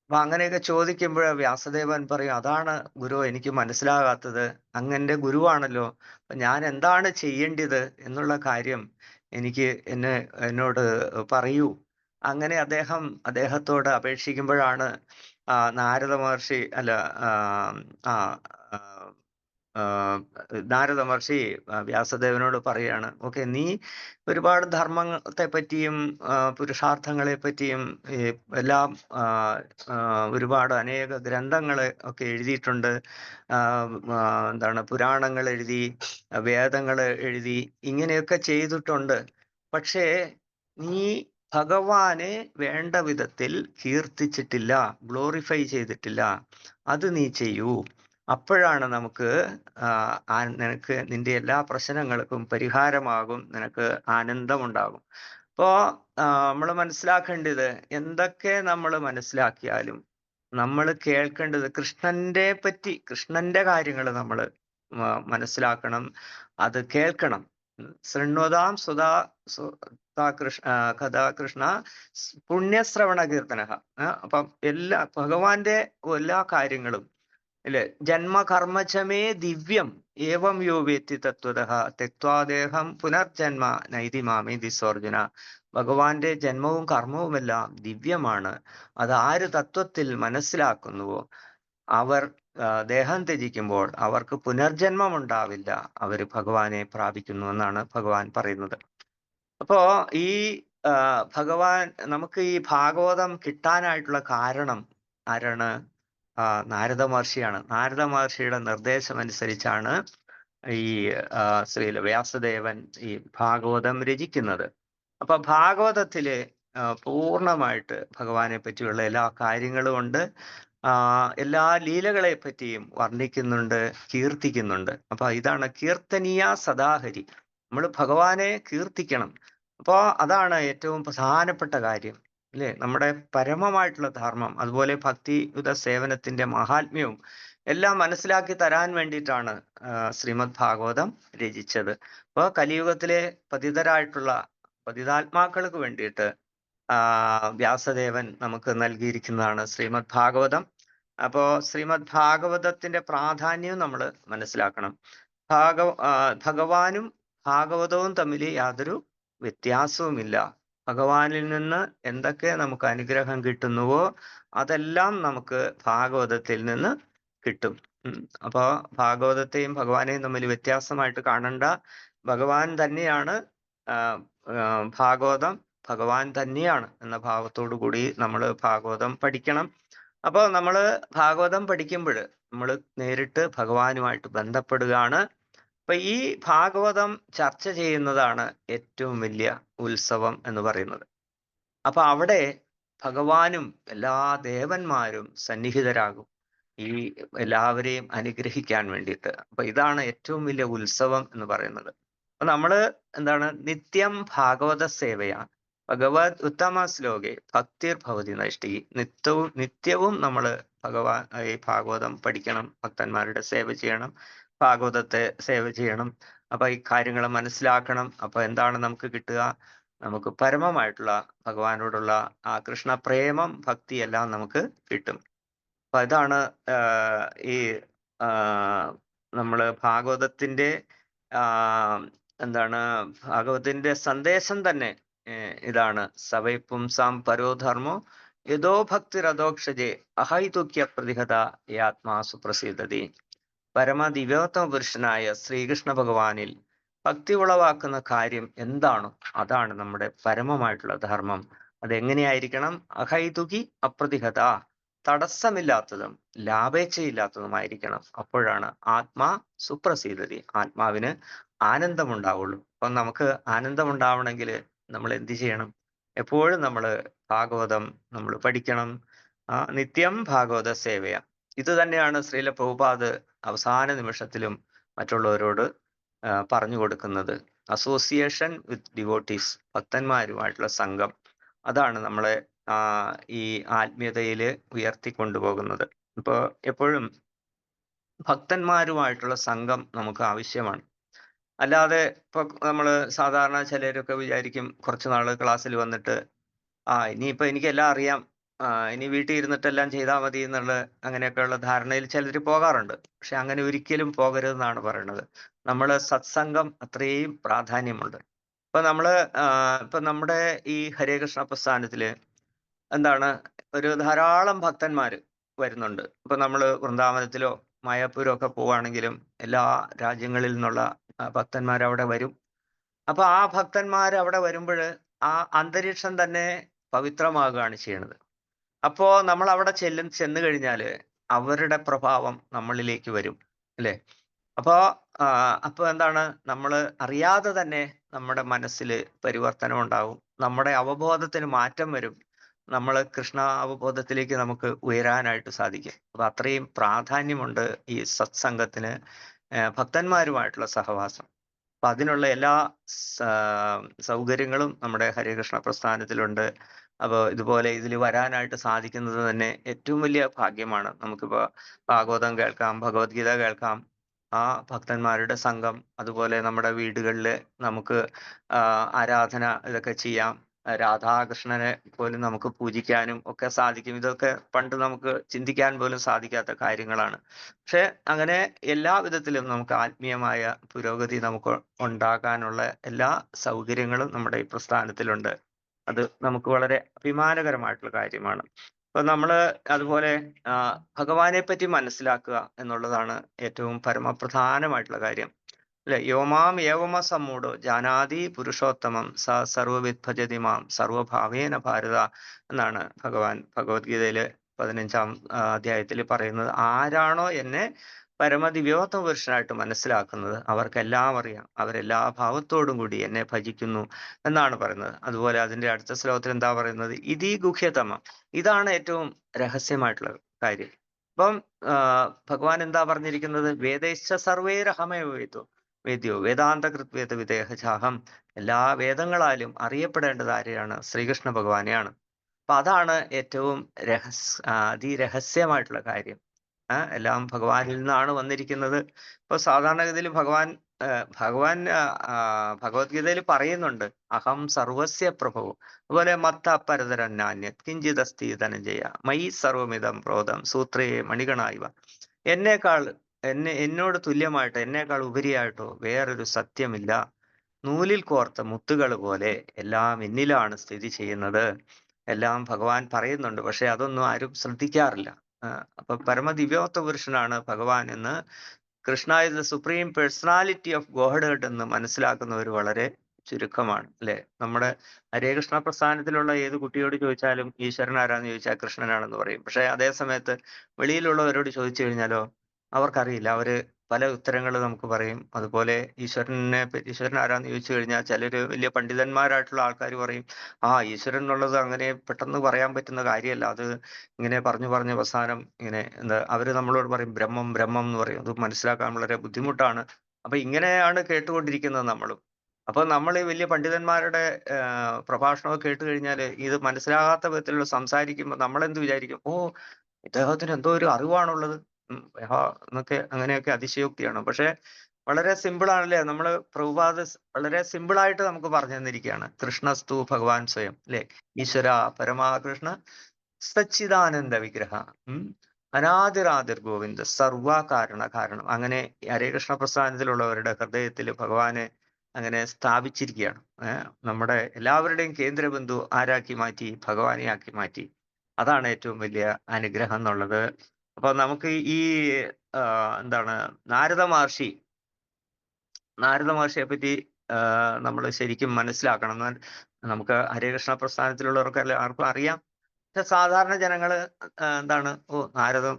അപ്പൊ അങ്ങനെയൊക്കെ ചോദിക്കുമ്പോൾ വ്യാസദേവൻ പറയും, അതാണ് ഗുരു എനിക്ക് മനസ്സിലാകാത്തത്. അങ്ങന്റെ ഗുരുവാണല്ലോ, അപ്പൊ ഞാൻ എന്താണ് ചെയ്യേണ്ടത് എന്നുള്ള കാര്യം എനിക്ക് എന്നോട് പറയൂ. അങ്ങനെ അദ്ദേഹത്തോട് അപേക്ഷിക്കുമ്പോഴാണ് നാരദ മഹർഷി അല്ല ആ ആ, ആ, നാരദ മഹർഷി വ്യാസദേവനോട് പറയാണ്, ഓക്കെ, നീ ഒരുപാട് ധർമ്മത്തെ പറ്റിയും പുരുഷാർത്ഥങ്ങളെ പറ്റിയും എല്ലാം ഒരുപാട് അനേക ഗ്രന്ഥങ്ങള് ഒക്കെ എഴുതിയിട്ടുണ്ട്. എന്താണ്, പുരാണങ്ങൾ എഴുതി, വേദങ്ങൾ എഴുതി, ഇങ്ങനെയൊക്കെ ചെയ്തിട്ടുണ്ട്. പക്ഷേ നീ ഭഗവാനെ വേണ്ട വിധത്തിൽ കീർത്തിച്ചിട്ടില്ല, ഗ്ലോറിഫൈ ചെയ്തിട്ടില്ല. അത് നീ ചെയ്യൂ. അപ്പോഴാണ് നമുക്ക് നിനക്ക് നിന്റെ എല്ലാ പ്രശ്നങ്ങൾക്കും പരിഹാരമാകും, നിനക്ക് ആനന്ദമുണ്ടാകും. അപ്പോ നമ്മൾ മനസ്സിലാക്കേണ്ടത്, എന്തൊക്കെ നമ്മൾ മനസ്സിലാക്കിയാലും നമ്മൾ കേൾക്കേണ്ടത് കൃഷ്ണന്റെ കാര്യങ്ങൾ നമ്മൾ മനസ്സിലാക്കണം, അത് കേൾക്കണം. ശൃണ്വതാം കഥാ കൃഷ്ണ പുണ്യശ്രവണ കീർത്തന. അപ്പം ഭഗവാന്റെ എല്ലാ കാര്യങ്ങളും അല്ലെ, ജന്മകർമ്മചമേ ദിവ്യം ഏവം യോ വേത്തി തത്വതഃ തെക്വാദേഹം പുനർജന്മ നൈതി മാമേ ദിസോർജുന. ഭഗവാന്റെ ജന്മവും കർമ്മവുമെല്ലാം ദിവ്യമാണ്. അത് ആര് തത്വത്തിൽ മനസ്സിലാക്കുന്നുവോ അവർ ദേഹം ത്യജിക്കുമ്പോൾ അവർക്ക് പുനർജന്മം ഉണ്ടാവില്ല, അവർ ഭഗവാനെ പ്രാപിക്കുന്നു എന്നാണ് ഭഗവാൻ പറയുന്നത്. അപ്പോ ഈ ഭഗവാൻ നമുക്ക് ഈ ഭാഗവതം കിട്ടാനായിട്ടുള്ള കാരണം ആരാണ്? നാരദ മഹർഷിയാണ്. നാരദ മഹർഷിയുടെ നിർദ്ദേശം അനുസരിച്ചാണ് ഈ വ്യാസദേവൻ ഈ ഭാഗവതം രചിക്കുന്നത്. അപ്പൊ ഭാഗവതത്തില് പൂർണ്ണമായിട്ട് ഭഗവാനെ പറ്റിയുള്ള എല്ലാ കാര്യങ്ങളും ഉണ്ട്. എല്ലാ ലീലകളെ പറ്റിയും വർണ്ണിക്കുന്നുണ്ട്, കീർത്തിക്കുന്നുണ്ട്. അപ്പൊ ഇതാണ് കീർത്തനീയ സദാഹരി. നമ്മൾ ഭഗവാനെ കീർത്തിക്കണം. അപ്പോ അതാണ് ഏറ്റവും പ്രധാനപ്പെട്ട കാര്യം അല്ലെ, നമ്മുടെ പരമമായിട്ടുള്ള ധർമ്മം. അതുപോലെ ഭക്തിയുത സേവനത്തിന്റെ മഹാത്മ്യവും എല്ലാം മനസ്സിലാക്കി തരാൻ വേണ്ടിയിട്ടാണ് ശ്രീമദ് ഭാഗവതം രചിച്ചത്. അപ്പോൾ കലിയുഗത്തിലെ പതിതാത്മാക്കൾക്ക് വേണ്ടിയിട്ട് വ്യാസദേവൻ നമുക്ക് നൽകിയിരിക്കുന്നതാണ് ശ്രീമദ് ഭാഗവതം. അപ്പോ ശ്രീമദ് ഭാഗവതത്തിന്റെ പ്രാധാന്യം നമ്മൾ മനസ്സിലാക്കണം. ഭഗവാനും ഭാഗവതവും തമ്മിൽ യാതൊരു വ്യത്യാസവുമില്ല. ഭഗവാനിൽ നിന്ന് എന്തൊക്കെ നമുക്ക് അനുഗ്രഹം കിട്ടുന്നുവോ അതെല്ലാം നമുക്ക് ഭാഗവതത്തിൽ നിന്ന് കിട്ടും. അപ്പൊ ഭാഗവതത്തെയും ഭഗവാനെയും തമ്മിൽ വ്യത്യാസമായിട്ട് കാണണ്ട. ഭഗവാൻ തന്നെയാണ് ഭാഗവതം, ഭഗവാൻ തന്നെയാണ് എന്ന ഭാവത്തോടു കൂടി നമ്മൾ ഭാഗവതം പഠിക്കണം. അപ്പോൾ നമ്മൾ ഭാഗവതം പഠിക്കുമ്പോൾ നമ്മൾ നേരിട്ട് ഭഗവാനുമായിട്ട് ബന്ധപ്പെടുകയാണ്. അപ്പൊ ഈ ഭാഗവതം ചർച്ച ചെയ്യുന്നതാണ് ഏറ്റവും വലിയ ഉത്സവം എന്ന് പറയുന്നത്. അപ്പൊ അവിടെ ഭഗവാനും എല്ലാ ദേവന്മാരും സന്നിഹിതരാകും ഈ എല്ലാവരെയും അനുഗ്രഹിക്കാൻ വേണ്ടിയിട്ട്. അപ്പൊ ഇതാണ് ഏറ്റവും വലിയ ഉത്സവം എന്ന് പറയുന്നത്. അപ്പൊ നമ്മള് എന്താണ് നിത്യം ഭാഗവത സേവയാ ഭഗവത് ഉത്തമ ശ്ലോകെ ഭക്തിർ ഭവതി നഷ്ടി. നിത്യവും നമ്മൾ ഈ ഭാഗവതം പഠിക്കണം, ഭക്തന്മാരുടെ സേവ ചെയ്യണം, ഭാഗവതത്തെ സേവ ചെയ്യണം. അപ്പൊ ഈ കാര്യങ്ങൾ മനസ്സിലാക്കണം. അപ്പൊ എന്താണ് നമുക്ക് കിട്ടുക? നമുക്ക് പരമമായിട്ടുള്ള ഭഗവാനോടുള്ള ആ കൃഷ്ണ പ്രേമം, ഭക്തി എല്ലാം നമുക്ക് കിട്ടും. അപ്പൊ ഇതാണ് ഈ നമ്മള് ഭാഗവതത്തിന്റെ എന്താണ് ഭാഗവതത്തിന്റെ സന്ദേശം തന്നെ ഇതാണ്. സവൈ പുംസാം പരോധർമ്മോ യഥോ ഭക്തിരധോക്ഷജേ അഹൈതുക്യ പ്രതിഹത ആത്മാസു പ്രസീദതി. പരമദിവ്യോത്തമ പുരുഷനായ ശ്രീകൃഷ്ണ ഭഗവാനിൽ ഭക്തി ഉളവാക്കുന്ന കാര്യം എന്താണോ അതാണ് നമ്മുടെ പരമമായിട്ടുള്ള ധർമ്മം. അതെങ്ങനെയായിരിക്കണം? അഹൈതുകി അപ്രതിഹത, തടസ്സമില്ലാത്തതും ലാഭേച്ഛയില്ലാത്തതുമായിരിക്കണം. അപ്പോഴാണ് ആത്മാ സുപ്രസീദതി, ആത്മാവിന് ആനന്ദമുണ്ടാവുള്ളൂ. അപ്പൊ നമുക്ക് ആനന്ദമുണ്ടാവണമെങ്കിൽ നമ്മൾ എന്ത് ചെയ്യണം? എപ്പോഴും നമ്മൾ ഭാഗവതം നമ്മൾ പഠിക്കണം. നിത്യം ഭാഗവത സേവയ. ഇത് തന്നെയാണ് ശ്രീല പ്രഭുപാദ് അവസാന നിമിഷത്തിലും മറ്റുള്ളവരോട് പറഞ്ഞു കൊടുക്കുന്നത്. അസോസിയേഷൻ വിത്ത് ഡിവോട്ടീസ്, ഭക്തന്മാരുമായിട്ടുള്ള സംഘം, അതാണ് നമ്മളെ ഈ ആത്മീയതയിൽ ഉയർത്തിക്കൊണ്ടുപോകുന്നത്. ഇപ്പൊ എപ്പോഴും ഭക്തന്മാരുമായിട്ടുള്ള സംഘം നമുക്ക് ആവശ്യമാണ്. അല്ലാതെ ഇപ്പൊ നമ്മള് സാധാരണ ചിലരൊക്കെ വിചാരിക്കും, കുറച്ചു നാള് ക്ലാസ്സിൽ വന്നിട്ട് ഇനിയിപ്പോ എനിക്കെല്ലാം അറിയാം, ഇനി വീട്ടിൽ ഇരുന്നിട്ടെല്ലാം ചെയ്താൽ മതി എന്നുള്ള അങ്ങനെയൊക്കെയുള്ള ധാരണയിൽ ചിലർ പോകാറുണ്ട്. പക്ഷെ അങ്ങനെ ഒരിക്കലും പോകരുതെന്നാണ് പറയുന്നത്. നമ്മള് സത്സംഗം അത്രയും പ്രാധാന്യമുണ്ട്. ഇപ്പൊ നമ്മള് ഇപ്പൊ നമ്മുടെ ഈ ഹരേ കൃഷ്ണ പ്രസ്ഥാനത്തില് എന്താണ് ഒരു ധാരാളം ഭക്തന്മാര് വരുന്നുണ്ട്. ഇപ്പൊ നമ്മള് വൃന്ദാവനത്തിലോ മായാപ്പൂരോ ഒക്കെ പോവുകയാണെങ്കിലും എല്ലാ രാജ്യങ്ങളിൽ നിന്നുള്ള ഭക്തന്മാർ അവിടെ വരും. അപ്പൊ ആ ഭക്തന്മാർ അവിടെ വരുമ്പോൾ ആ അന്തരീക്ഷം തന്നെ പവിത്രമാകുകയാണ് ചെയ്യണത്. അപ്പോ നമ്മൾ അവിടെ ചെന്ന് കഴിഞ്ഞാല് അവരുടെ പ്രഭാവം നമ്മളിലേക്ക് വരും, അല്ലെ? അപ്പോ അപ്പൊ എന്താണ്, നമ്മൾ അറിയാതെ തന്നെ നമ്മുടെ മനസ്സിൽ പരിവർത്തനം ഉണ്ടാവും, നമ്മുടെ അവബോധത്തിന് മാറ്റം വരും. നമ്മൾ കൃഷ്ണ അവബോധത്തിലേക്ക് നമുക്ക് ഉയരാനായിട്ട് സാധിക്കും. അപ്പൊ അത്രയും പ്രാധാന്യമുണ്ട് ഈ സത്സംഗത്തിന്, ഭക്തന്മാരുമായിട്ടുള്ള സഹവാസം. അപ്പൊ അതിനുള്ള എല്ലാ സൗകര്യങ്ങളും നമ്മുടെ ഹരേകൃഷ്ണ പ്രസ്ഥാനത്തിലുണ്ട്. അപ്പോൾ ഇതുപോലെ ഇതിൽ വരാനായിട്ട് സാധിക്കുന്നത് തന്നെ ഏറ്റവും വലിയ ഭാഗ്യമാണ്. നമുക്കിപ്പോൾ ഭാഗവതം കേൾക്കാം, ഭഗവത്ഗീത കേൾക്കാം, ആ ഭക്തന്മാരുടെ സംഘം. അതുപോലെ നമ്മുടെ വീടുകളിൽ നമുക്ക് ആരാധന ഇതൊക്കെ ചെയ്യാം. രാധാകൃഷ്ണനെ പോലും നമുക്ക് പൂജിക്കാനും ഒക്കെ സാധിക്കും. ഇതൊക്കെ പണ്ട് നമുക്ക് ചിന്തിക്കാൻ പോലും സാധിക്കാത്ത കാര്യങ്ങളാണ്. പക്ഷെ അങ്ങനെ എല്ലാ വിധത്തിലും നമുക്ക് ആത്മീയമായ പുരോഗതി നമുക്ക് ഉണ്ടാകാനുള്ള എല്ലാ സൗകര്യങ്ങളും നമ്മുടെ ഈ പ്രസ്ഥാനത്തിലുണ്ട്. അത് നമുക്ക് വളരെ അഭിമാനകരമായിട്ടുള്ള കാര്യമാണ്. അപ്പൊ നമ്മള് അതുപോലെ ഭഗവാനെ പറ്റി മനസ്സിലാക്കുക എന്നുള്ളതാണ് ഏറ്റവും പരമപ്രധാനമായിട്ടുള്ള കാര്യം, അല്ലെ? യോമാം ഏവമ സമ്മൂഢോ ജാനാതി പുരുഷോത്തമം സ സർവവിദ് ഭജതി മാം സർവഭാവേന ഭാരത എന്നാണ് ഭഗവാൻ ഭഗവത്ഗീതയില് 15-ാം അധ്യായത്തിൽ പറയുന്നത്. ആരാണോ എന്നെ പരമദിവ്യോത്തമ പുരുഷനായിട്ട് മനസ്സിലാക്കുന്നത് അവർക്കെല്ലാം അറിയാം, അവരെല്ലാ ഭാവത്തോടും കൂടി എന്നെ ഭജിക്കുന്നു എന്നാണ് പറയുന്നത്. അതുപോലെ അതിന്റെ അടുത്ത ശ്ലോകത്തിൽ എന്താ പറയുന്നത്? ഇതി ഗുഹ്യതമം, ഇതാണ് ഏറ്റവും രഹസ്യമായിട്ടുള്ള കാര്യം. അപ്പം ഭഗവാൻ എന്താ പറഞ്ഞിരിക്കുന്നത്? വേദൈശ്ച സർവൈരഹമേവ വേദ്യോ വേദാന്ത കൃത്വേത വിദേഹജാഹം. എല്ലാ വേദങ്ങളാലും അറിയപ്പെടേണ്ടത് ആരെയാണ്? ശ്രീകൃഷ്ണ ഭഗവാനെയാണ്. അപ്പൊ അതാണ് ഏറ്റവും അതിരഹസ്യമായിട്ടുള്ള കാര്യം. എല്ലാം ഭഗവാനിൽ നിന്നാണ് വന്നിരിക്കുന്നത്. ഇപ്പൊ സാധാരണഗതിയിൽ ഭഗവാൻ ഭഗവത്ഗീതയിൽ പറയുന്നുണ്ട്, അഹം സർവസ്യ പ്രഭു. അതുപോലെ മത്ത പരതരനാന്യത് കിഞ്ചിതസ്തി ധനഞ്ജയ മയി സർവമിതം പ്രോതം സൂത്രേ മണികണായിവ. എന്നോട് തുല്യമായിട്ട്, എന്നേക്കാൾ ഉപരിയായിട്ടോ വേറൊരു സത്യമില്ല. നൂലിൽ കോർത്ത മുത്തുകൾ പോലെ എല്ലാം എന്നിലാണ് സ്ഥിതി ചെയ്യുന്നത്. എല്ലാം ഭഗവാൻ പറയുന്നുണ്ട്, പക്ഷെ അതൊന്നും ആരും ശ്രദ്ധിക്കാറില്ല. അപ്പൊ പരമദിവ്യോത്ത പുരുഷനാണ് ഭഗവാൻ എന്ന്, Krishna is the supreme personality of Godhead എന്ന് മനസ്സിലാക്കുന്നവർ വളരെ ചുരുക്കമാണ്, അല്ലെ? നമ്മുടെ ഹരേകൃഷ്ണ പ്രസ്ഥാനത്തിലുള്ള ഏത് കുട്ടിയോട് ചോദിച്ചാലും ഈശ്വരൻ ആരാന്ന് ചോദിച്ചാൽ കൃഷ്ണനാണെന്ന് പറയും. പക്ഷെ അതേ സമയത്ത് വെളിയിലുള്ളവരോട് ചോദിച്ചു കഴിഞ്ഞാലോ അവർക്കറിയില്ല. അവര് പല ഉത്തരങ്ങൾ നമുക്ക് പറയും. അതുപോലെ ഈശ്വരൻ ആരാന്ന് ചോദിച്ചു കഴിഞ്ഞാൽ ചിലര് വലിയ പണ്ഡിതന്മാരായിട്ടുള്ള ആൾക്കാര് പറയും, ഈശ്വരൻ എന്നുള്ളത് അങ്ങനെ പെട്ടെന്ന് പറയാൻ പറ്റുന്ന കാര്യമല്ല. അത് ഇങ്ങനെ പറഞ്ഞു പറഞ്ഞ് അവസാനം ഇങ്ങനെ അവര് നമ്മളോട് പറയും ബ്രഹ്മം ബ്രഹ്മം എന്ന് പറയും. അത് മനസ്സിലാക്കാൻ വളരെ ബുദ്ധിമുട്ടാണ്. അപ്പൊ ഇങ്ങനെയാണ് കേട്ടുകൊണ്ടിരിക്കുന്നത് നമ്മളും. അപ്പൊ നമ്മൾ ഈ വലിയ പണ്ഡിതന്മാരുടെ പ്രഭാഷണമൊക്കെ കേട്ട് കഴിഞ്ഞാല് ഇത് മനസ്സിലാകാത്ത വിധത്തിലുള്ള സംസാരിക്കുമ്പോൾ നമ്മളെന്ത് വിചാരിക്കും? ഇദ്ദേഹത്തിന് എന്തോ ഒരു അറിവാണുള്ളത്. എന്നൊക്കെ അങ്ങനെയൊക്കെ അതിശയോക്തിയാണ്. പക്ഷേ വളരെ സിമ്പിൾ ആണല്ലേ. വളരെ സിമ്പിൾ ആയിട്ട് നമുക്ക് പറഞ്ഞു തന്നിരിക്കുകയാണ്. കൃഷ്ണസ്തു ഭഗവാൻ സ്വയം അല്ലേ. ഈശ്വര പരമാകൃഷ്ണ സച്ചിദാനന്ദ വിഗ്രഹ. ഉം. അനാദിറാദിർ ഗോവിന്ദ കാരണം അങ്ങനെ ഈ ഹരേ കൃഷ്ണ പ്രസ്ഥാനത്തിലുള്ളവരുടെ ഹൃദയത്തിൽ ഭഗവാനെ അങ്ങനെ സ്ഥാപിച്ചിരിക്കുകയാണ്. നമ്മുടെ എല്ലാവരുടെയും കേന്ദ്രബിന്ദു ആരാക്കി മാറ്റി? ഭഗവാനെ ആക്കി മാറ്റി. അതാണ് ഏറ്റവും വലിയ അനുഗ്രഹം എന്നുള്ളത്. അപ്പൊ നമുക്ക് ഈ എന്താണ് നാരദ മഹർഷി നാരദ മഹർഷിയെ പറ്റി നമ്മൾ ശരിക്കും മനസ്സിലാക്കണം. നമുക്ക് ഹരേകൃഷ്ണ പ്രസ്ഥാനത്തിലുള്ളവർക്ക് ആർക്കും അറിയാം. പക്ഷെ സാധാരണ ജനങ്ങള് എന്താണ്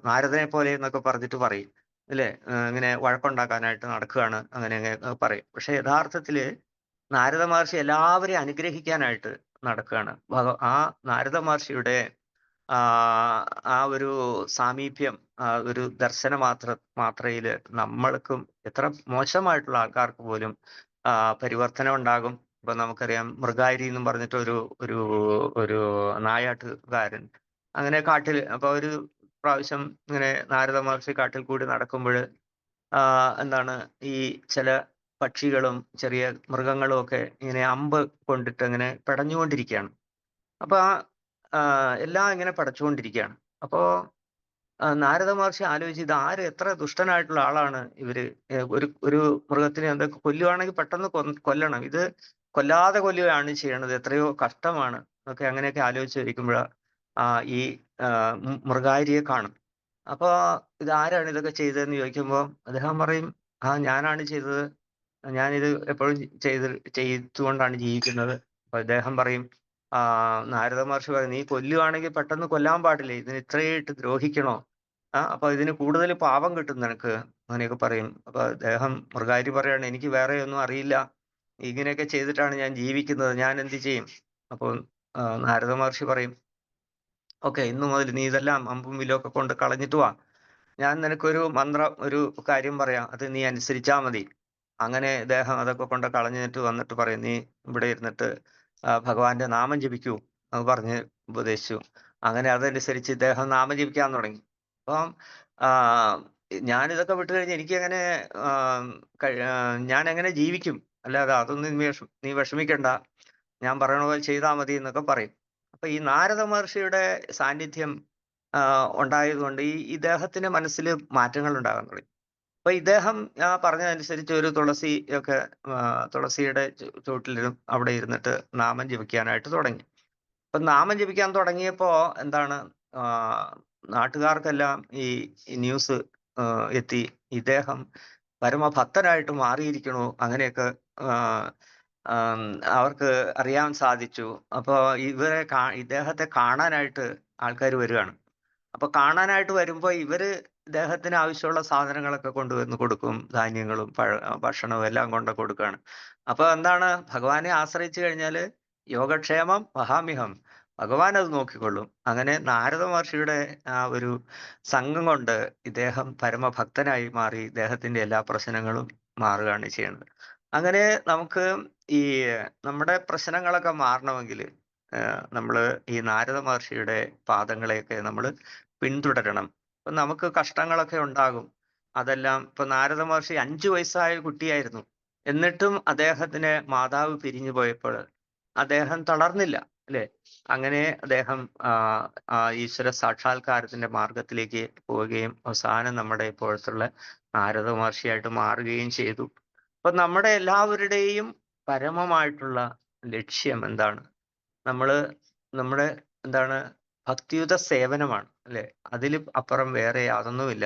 നാരദനെ പോലെ എന്നൊക്കെ പറഞ്ഞിട്ട് പറയും അല്ലേ. ഇങ്ങനെ വഴക്കുണ്ടാക്കാനായിട്ട് നടക്കുകയാണ് അങ്ങനെ പറയും. പക്ഷെ യഥാർത്ഥത്തില് നാരദ മഹർഷി എല്ലാവരെയും അനുഗ്രഹിക്കാനായിട്ട് നടക്കുകയാണ്. ആ നാരദ മഹർഷിയുടെ ആ ഒരു സാമീപ്യം, ഒരു മാത്രയില് നമ്മൾക്കും എത്ര മോശമായിട്ടുള്ള ആൾക്കാർക്ക് പോലും പരിവർത്തനം ഉണ്ടാകും. ഇപ്പൊ നമുക്കറിയാം മൃഗാരി എന്നും പറഞ്ഞിട്ട് ഒരു ഒരു ഒരു നായാട്ടുകാരൻ അങ്ങനെ അപ്പൊ ഒരു പ്രാവശ്യം ഇങ്ങനെ നാരദ മഹർഷി കാട്ടിൽ കൂടി നടക്കുമ്പോൾ എന്താണ് ഈ ചില പക്ഷികളും ചെറിയ മൃഗങ്ങളും ഒക്കെ ഇങ്ങനെ അമ്പ് കൊണ്ടിട്ട് ഇങ്ങനെ പെടഞ്ഞുകൊണ്ടിരിക്കുകയാണ്. അപ്പൊ എല്ലാം ഇങ്ങനെ പടച്ചുകൊണ്ടിരിക്കുകയാണ്. അപ്പോ നാരദ മഹർഷി ആലോചിച്ച് ഇത് എത്ര ദുഷ്ടനായിട്ടുള്ള ആളാണ് ഇവര്. ഒരു ഒരു മൃഗത്തിനെ എന്തൊക്കെ കൊല്ലുവാണെങ്കിൽ പെട്ടെന്ന് കൊല്ലണം. ഇത് കൊല്ലാതെ കൊല്ലുകയാണ് ചെയ്യണത്. എത്രയോ കഷ്ടമാണ് എന്നൊക്കെ അങ്ങനെയൊക്കെ ആലോചിച്ചിരിക്കുമ്പോഴാ ഈ മൃഗാരിയെ കാണും. അപ്പൊ ഇതാരാണ് ഇതൊക്കെ ചെയ്തതെന്ന് ചോദിക്കുമ്പോൾ അദ്ദേഹം പറയും, ഞാനാണ് ചെയ്തത്. ഞാനിത് എപ്പോഴും ചെയ്തുകൊണ്ടാണ് ജീവിക്കുന്നത്. അപ്പൊ അദ്ദേഹം പറയും, നാരദ മഹർഷി പറയും, നീ കൊല്ലുവാണെങ്കിൽ പെട്ടെന്ന് കൊല്ലാൻ പാടില്ലേ, ഇതിന് ഇത്രയായിട്ട് ദ്രോഹിക്കണോ? അപ്പൊ ഇതിന് കൂടുതൽ പാപം കിട്ടും നിനക്ക്, അങ്ങനെയൊക്കെ പറയും. അപ്പൊ അദ്ദേഹം മൃഗാരി പറയാണ്, എനിക്ക് വേറെ ഒന്നും അറിയില്ല, ഇങ്ങനെയൊക്കെ ചെയ്തിട്ടാണ് ഞാൻ ജീവിക്കുന്നത്, ഞാൻ എന്ത് ചെയ്യും? അപ്പോൾ നാരദ മഹർഷി പറയും, ഓക്കെ, ഇന്നു മുതൽ നീ ഇതെല്ലാം അമ്പും വില്ലും ഒക്കെ കൊണ്ട് കളഞ്ഞിട്ട് വാ. ഞാൻ നിനക്കൊരു ഒരു കാര്യം പറയാം, അത് നീ അനുസരിച്ചാ മതി. അങ്ങനെ അദ്ദേഹം അതൊക്കെ കൊണ്ട് കളഞ്ഞിട്ട് വന്നിട്ട് പറയും, നീ ഇവിടെ ഇരുന്നിട്ട് ഭഗവാന്റെ നാമം ജപിക്കൂ എന്ന് പറഞ്ഞ് ഉപദേശിച്ചു. അങ്ങനെ അതനുസരിച്ച് ഇദ്ദേഹം നാമം ജപിക്കാൻ തുടങ്ങി. അപ്പം ഞാനിതൊക്കെ വിട്ടു കഴിഞ്ഞ് എനിക്കങ്ങനെ ഞാൻ എങ്ങനെ ജീവിക്കും? അല്ലാതെ അതൊന്നും നീ വിഷമിക്കണ്ട, ഞാൻ പറയണ പോലെ ചെയ്താൽ മതി എന്നൊക്കെ പറയും. അപ്പൊ ഈ നാരദ മഹർഷിയുടെ സാന്നിധ്യം ഉണ്ടായതുകൊണ്ട് ഇദ്ദേഹത്തിന്റെ മനസ്സിൽ മാറ്റങ്ങൾ ഉണ്ടാകാൻ തുടങ്ങി. അപ്പൊ ഇദ്ദേഹം പറഞ്ഞതനുസരിച്ച് ഒരു തുളസിയുടെ ചുവട്ടിലും അവിടെ ഇരുന്നിട്ട് നാമം ജപിക്കാനായിട്ട് തുടങ്ങി. അപ്പൊ നാമം ജപിക്കാൻ തുടങ്ങിയപ്പോ എന്താണ്, നാട്ടുകാർക്കെല്ലാം ഈ ന്യൂസ് എത്തി, ഇദ്ദേഹം പരമഭക്തനായിട്ട് മാറിയിരിക്കണു, അങ്ങനെയൊക്കെ അവർക്ക് അറിയാൻ സാധിച്ചു. അപ്പൊ ഇദ്ദേഹത്തെ കാണാനായിട്ട് ആൾക്കാർ വരികയാണ്. അപ്പൊ കാണാനായിട്ട് വരുമ്പോ ഇദ്ദേഹത്തിന് ആവശ്യമുള്ള സാധനങ്ങളൊക്കെ കൊണ്ടുവന്ന് കൊടുക്കും. ധാന്യങ്ങളും ഭക്ഷണവും എല്ലാം കൊണ്ട് കൊടുക്കുകയാണ്. അപ്പൊ എന്താണ്, ഭഗവാനെ ആശ്രയിച്ചു കഴിഞ്ഞാല് യോഗക്ഷേമം മഹാമിഹം, ഭഗവാൻ അത് നോക്കിക്കൊള്ളും. അങ്ങനെ നാരദ മഹർഷിയുടെ ആ ഒരു സംഘം കൊണ്ട് ഇദ്ദേഹം പരമഭക്തനായി മാറി. ഇദ്ദേഹത്തിന്റെ എല്ലാ പ്രശ്നങ്ങളും മാറുകയാണ് ചെയ്യുന്നത്. അങ്ങനെ നമുക്ക് ഈ നമ്മുടെ പ്രശ്നങ്ങളൊക്കെ മാറണമെങ്കിൽ നമ്മള് ഈ നാരദ മഹർഷിയുടെ പാദങ്ങളെയൊക്കെ നമ്മൾ പിന്തുടരണം. ഇപ്പൊ നമുക്ക് കഷ്ടങ്ങളൊക്കെ ഉണ്ടാകും. അതെല്ലാം ഇപ്പൊ നാരദ മഹർഷി 5 വയസ്സായ കുട്ടിയായിരുന്നു. എന്നിട്ടും അദ്ദേഹത്തിന് മാതാവ് പിരിഞ്ഞു പോയപ്പോൾ അദ്ദേഹം തളർന്നില്ല അല്ലെ. അങ്ങനെ അദ്ദേഹം ഈശ്വര സാക്ഷാത്കാരത്തിന്റെ മാർഗത്തിലേക്ക് പോവുകയും അവസാനം നമ്മുടെ ഇപ്പോഴത്തുള്ള നാരദ മഹർഷിയായിട്ട് മാറുകയും ചെയ്തു. അപ്പൊ നമ്മുടെ എല്ലാവരുടെയും പരമമായിട്ടുള്ള ലക്ഷ്യം എന്താണ്? നമ്മുടെ എന്താണ്, ഭക്തിയുത സേവനമാണ് അല്ലെ. അതിൽ അപ്പുറം വേറെ യാതൊന്നുമില്ല.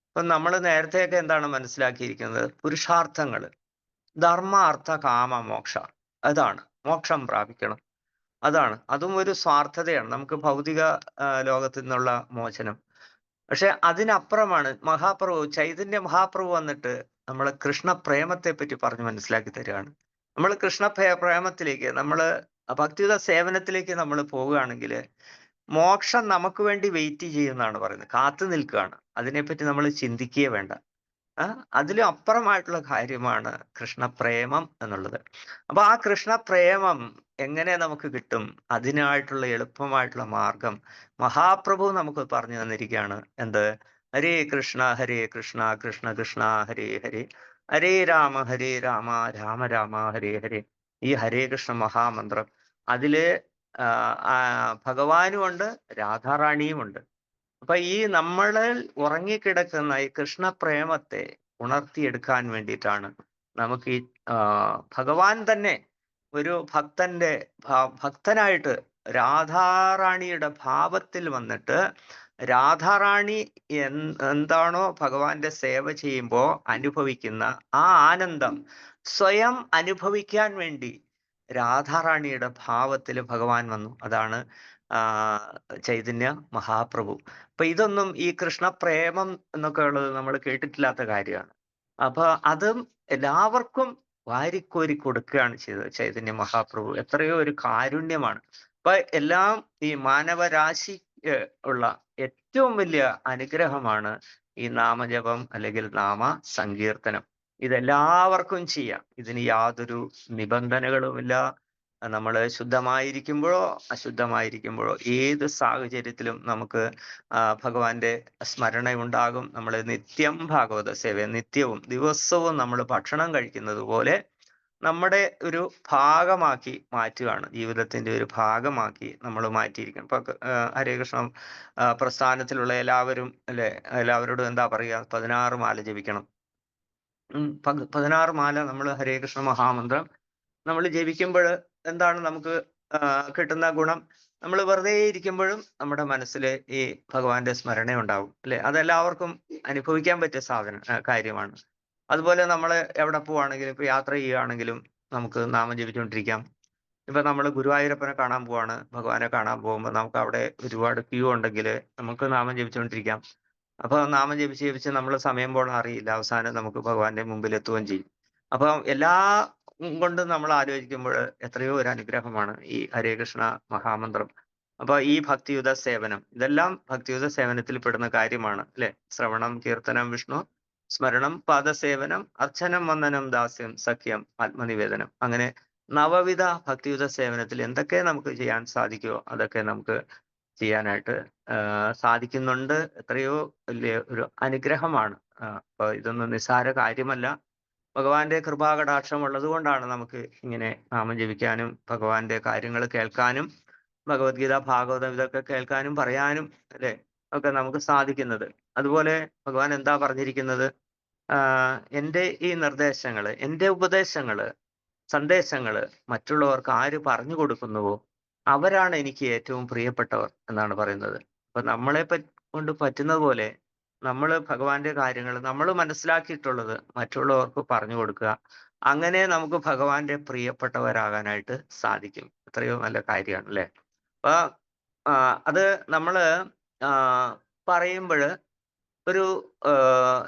ഇപ്പൊ നമ്മൾ നേരത്തെയൊക്കെ എന്താണ് മനസ്സിലാക്കിയിരിക്കുന്നത്? പുരുഷാർത്ഥങ്ങൾ, ധർമ്മ അർത്ഥ കാമ മോക്ഷ, അതാണ് മോക്ഷം പ്രാപിക്കണം. അതും ഒരു സ്വാർത്ഥതയാണ്. നമുക്ക് ഭൗതിക ലോകത്തു നിന്നുള്ള മോചനം. പക്ഷെ അതിനപ്പുറമാണ് മഹാപ്രഭു, ചൈതന്യ മഹാപ്രഭു വന്നിട്ട് നമ്മളെ കൃഷ്ണ പ്രേമത്തെ പറ്റി പറഞ്ഞ് മനസ്സിലാക്കി തരികയാണ്. നമ്മൾ കൃഷ്ണ പ്രേമത്തിലേക്ക്, നമ്മള് ഭക്തിയുത സേവനത്തിലേക്ക് നമ്മൾ പോവുകയാണെങ്കിൽ മോക്ഷം നമുക്ക് വേണ്ടി വെയിറ്റ് ചെയ്യുന്നതാണ് പറയുന്നത്, കാത്തു നിൽക്കുകയാണ്. അതിനെപ്പറ്റി നമ്മൾ ചിന്തിക്കുകയേ വേണ്ട. അതിലും അപ്പുറമായിട്ടുള്ള കാര്യമാണ് കൃഷ്ണപ്രേമം എന്നുള്ളത്. അപ്പൊ ആ കൃഷ്ണപ്രേമം എങ്ങനെ നമുക്ക് കിട്ടും? അതിനായിട്ടുള്ള എളുപ്പമായിട്ടുള്ള മാർഗം മഹാപ്രഭു നമുക്ക് പറഞ്ഞു തന്നിരിക്കുകയാണ്. എന്ത്? ഹരേ കൃഷ്ണ കൃഷ്ണ കൃഷ്ണ ഹരേ ഹരേ, ഹരേ രാമ രാമ രാമ ഹരേ ഹരേ. ഈ ഹരേ കൃഷ്ണ മഹാമന്ത്രം, അതില് ഭഗവാനുമുണ്ട്, രാധാറാണിയുമുണ്ട്. അപ്പൊ ഈ നമ്മളിൽ ഉറങ്ങിക്കിടക്കുന്ന ഈ കൃഷ്ണപ്രേമത്തെ ഉണർത്തിയെടുക്കാൻ വേണ്ടിയിട്ടാണ് നമുക്ക് ഈ ഭഗവാൻ തന്നെ ഒരു ഭക്തനായിട്ട് രാധാറാണിയുടെ ഭാവത്തിൽ വന്നിട്ട്, രാധാറാണി എന്താണോ ഭഗവാന്റെ സേവ ചെയ്യുമ്പോൾ അനുഭവിക്കുന്ന ആ ആനന്ദം സ്വയം അനുഭവിക്കാൻ വേണ്ടി രാധാറാണിയുടെ ഭാവത്തിൽ ഭഗവാൻ വന്നു. അതാണ് ചൈതന്യ മഹാപ്രഭു. അപ്പൊ ഇതൊന്നും ഈ കൃഷ്ണപ്രേമം എന്നൊക്കെ ഉള്ളത് നമ്മൾ കേട്ടിട്ടില്ലാത്ത കാര്യമാണ്. അപ്പൊ അതും എല്ലാവർക്കും വാരിക്കോരി കൊടുക്കുകയാണ് ചെയ്തത് ചൈതന്യ മഹാപ്രഭു. എത്രയോ ഒരു കാരുണ്യമാണ്. അപ്പൊ എല്ലാം ഈ മാനവരാശി ഉള്ള ഏറ്റവും വലിയ അനുഗ്രഹമാണ് ഈ നാമജപം അല്ലെങ്കിൽ നാമ സങ്കീർത്തനം. ഇതെല്ലാവർക്കും ചെയ്യാം. ഇതിന് യാതൊരു നിബന്ധനകളുമില്ല. നമ്മൾ ശുദ്ധമായിരിക്കുമ്പോഴോ അശുദ്ധമായിരിക്കുമ്പോഴോ ഏത് സാഹചര്യത്തിലും നമുക്ക് ഭഗവാന്റെ സ്മരണ ഉണ്ടാകും. നമ്മൾ നിത്യം ഭാഗവത സേവ, നിത്യവും ദിവസവും നമ്മൾ ഭക്ഷണം കഴിക്കുന്നത് പോലെ നമ്മുടെ ഒരു ഭാഗമാക്കി മാറ്റുകയാണ്, ജീവിതത്തിന്റെ ഒരു ഭാഗമാക്കി നമ്മൾ മാറ്റിയിരിക്കണം. ഇപ്പൊ ഹരേ കൃഷ്ണ പ്രസ്ഥാനത്തിലുള്ള എല്ലാവരും അല്ലെ, എല്ലാവരോടും എന്താ പറയുക? 16 മാല ജപിക്കണം. 16 മാല നമ്മൾ ഹരേ കൃഷ്ണ മഹാമന്ത്രം നമ്മൾ ജപിക്കുമ്പോൾ എന്താണ് നമുക്ക് കിട്ടുന്ന ഗുണം? നമ്മൾ വെറുതെ ഇരിക്കുമ്പോഴും നമ്മുടെ മനസ്സിൽ ഈ ഭഗവാന്റെ സ്മരണ ഉണ്ടാവും, അല്ലെ? അതെല്ലാവർക്കും അനുഭവിക്കാൻ പറ്റിയ കാര്യമാണ്. അതുപോലെ നമ്മൾ എവിടെ പോവാണെങ്കിലും, ഇപ്പൊ യാത്ര ചെയ്യുകയാണെങ്കിലും നമുക്ക് നാമം ജപിച്ചുകൊണ്ടിരിക്കാം. ഇപ്പൊ നമ്മൾ ഗുരുവായൂരപ്പനെ കാണാൻ പോവാണ്, ഭഗവാനെ കാണാൻ പോകുമ്പോൾ നമുക്ക് അവിടെ ഒരുപാട് ക്യൂ ഉണ്ടെങ്കിൽ നമുക്ക് നാമം ജപിച്ചുകൊണ്ടിരിക്കാം. അപ്പൊ നാമം ജപിച്ച് ജപിച്ച് നമ്മൾ സമയം പോകണം അറിയില്ല, അവസാനം നമുക്ക് ഭഗവാന്റെ മുമ്പിൽ എത്തുകയും ചെയ്യും. അപ്പൊ എല്ലാ കൊണ്ട് നമ്മൾ ആലോചിക്കുമ്പോൾ എത്രയോ ഒരു അനുഗ്രഹമാണ് ഈ ഹരേ കൃഷ്ണ മഹാമന്ത്രം. അപ്പൊ ഈ ഭക്തിയുത സേവനം, ഇതെല്ലാം ഭക്തിയുത സേവനത്തിൽ പെടുന്ന കാര്യമാണ്, അല്ലെ? ശ്രവണം, കീർത്തനം, വിഷ്ണു സ്മരണം, പാദസേവനം, അർച്ചനം, വന്ദനം, ദാസ്യം, സഖ്യം, ആത്മനിവേദനം. അങ്ങനെ നവവിധ ഭക്തിയുത സേവനത്തിൽ എന്തൊക്കെ നമുക്ക് ചെയ്യാൻ സാധിക്കുമോ അതൊക്കെ നമുക്ക് ചെയ്യാനായിട്ട് സാധിക്കുന്നുണ്ട്. എത്രയോ വലിയ ഒരു അനുഗ്രഹമാണ്. അപ്പൊ ഇതൊന്നും നിസ്സാര കാര്യമല്ല. ഭഗവാന്റെ കൃപാകടാക്ഷം ഉള്ളത് കൊണ്ടാണ് നമുക്ക് ഇങ്ങനെ നാമം ജപിക്കാനും ഭഗവാന്റെ കാര്യങ്ങൾ കേൾക്കാനും ഭഗവത്ഗീത, ഭാഗവതം ഇതൊക്കെ കേൾക്കാനും പറയാനും, അല്ലെ, ഒക്കെ നമുക്ക് സാധിക്കുന്നത്. അതുപോലെ ഭഗവാൻ എന്താ പറഞ്ഞിരിക്കുന്നത്? എൻ്റെ ഈ നിർദ്ദേശങ്ങള്, എൻ്റെ ഉപദേശങ്ങള്, സന്ദേശങ്ങള് മറ്റുള്ളവർക്ക് ആര് പറഞ്ഞു കൊടുക്കുന്നുവോ അവരാണ് എനിക്ക് ഏറ്റവും പ്രിയപ്പെട്ടവർ എന്നാണ് പറയുന്നത്. അപ്പൊ നമ്മളെ കൊണ്ട് പറ്റുന്ന പോലെ നമ്മൾ ഭഗവാന്റെ കാര്യങ്ങൾ നമ്മൾ മനസ്സിലാക്കിയിട്ടുള്ളത് മറ്റുള്ളവർക്ക് പറഞ്ഞു കൊടുക്കുക. അങ്ങനെ നമുക്ക് ഭഗവാന്റെ പ്രിയപ്പെട്ടവരാകാനായിട്ട് സാധിക്കും. എത്രയോ നല്ല കാര്യമാണ്, അല്ലെ? അപ്പൊ അത് നമ്മള് പറയുമ്പോൾ ഒരു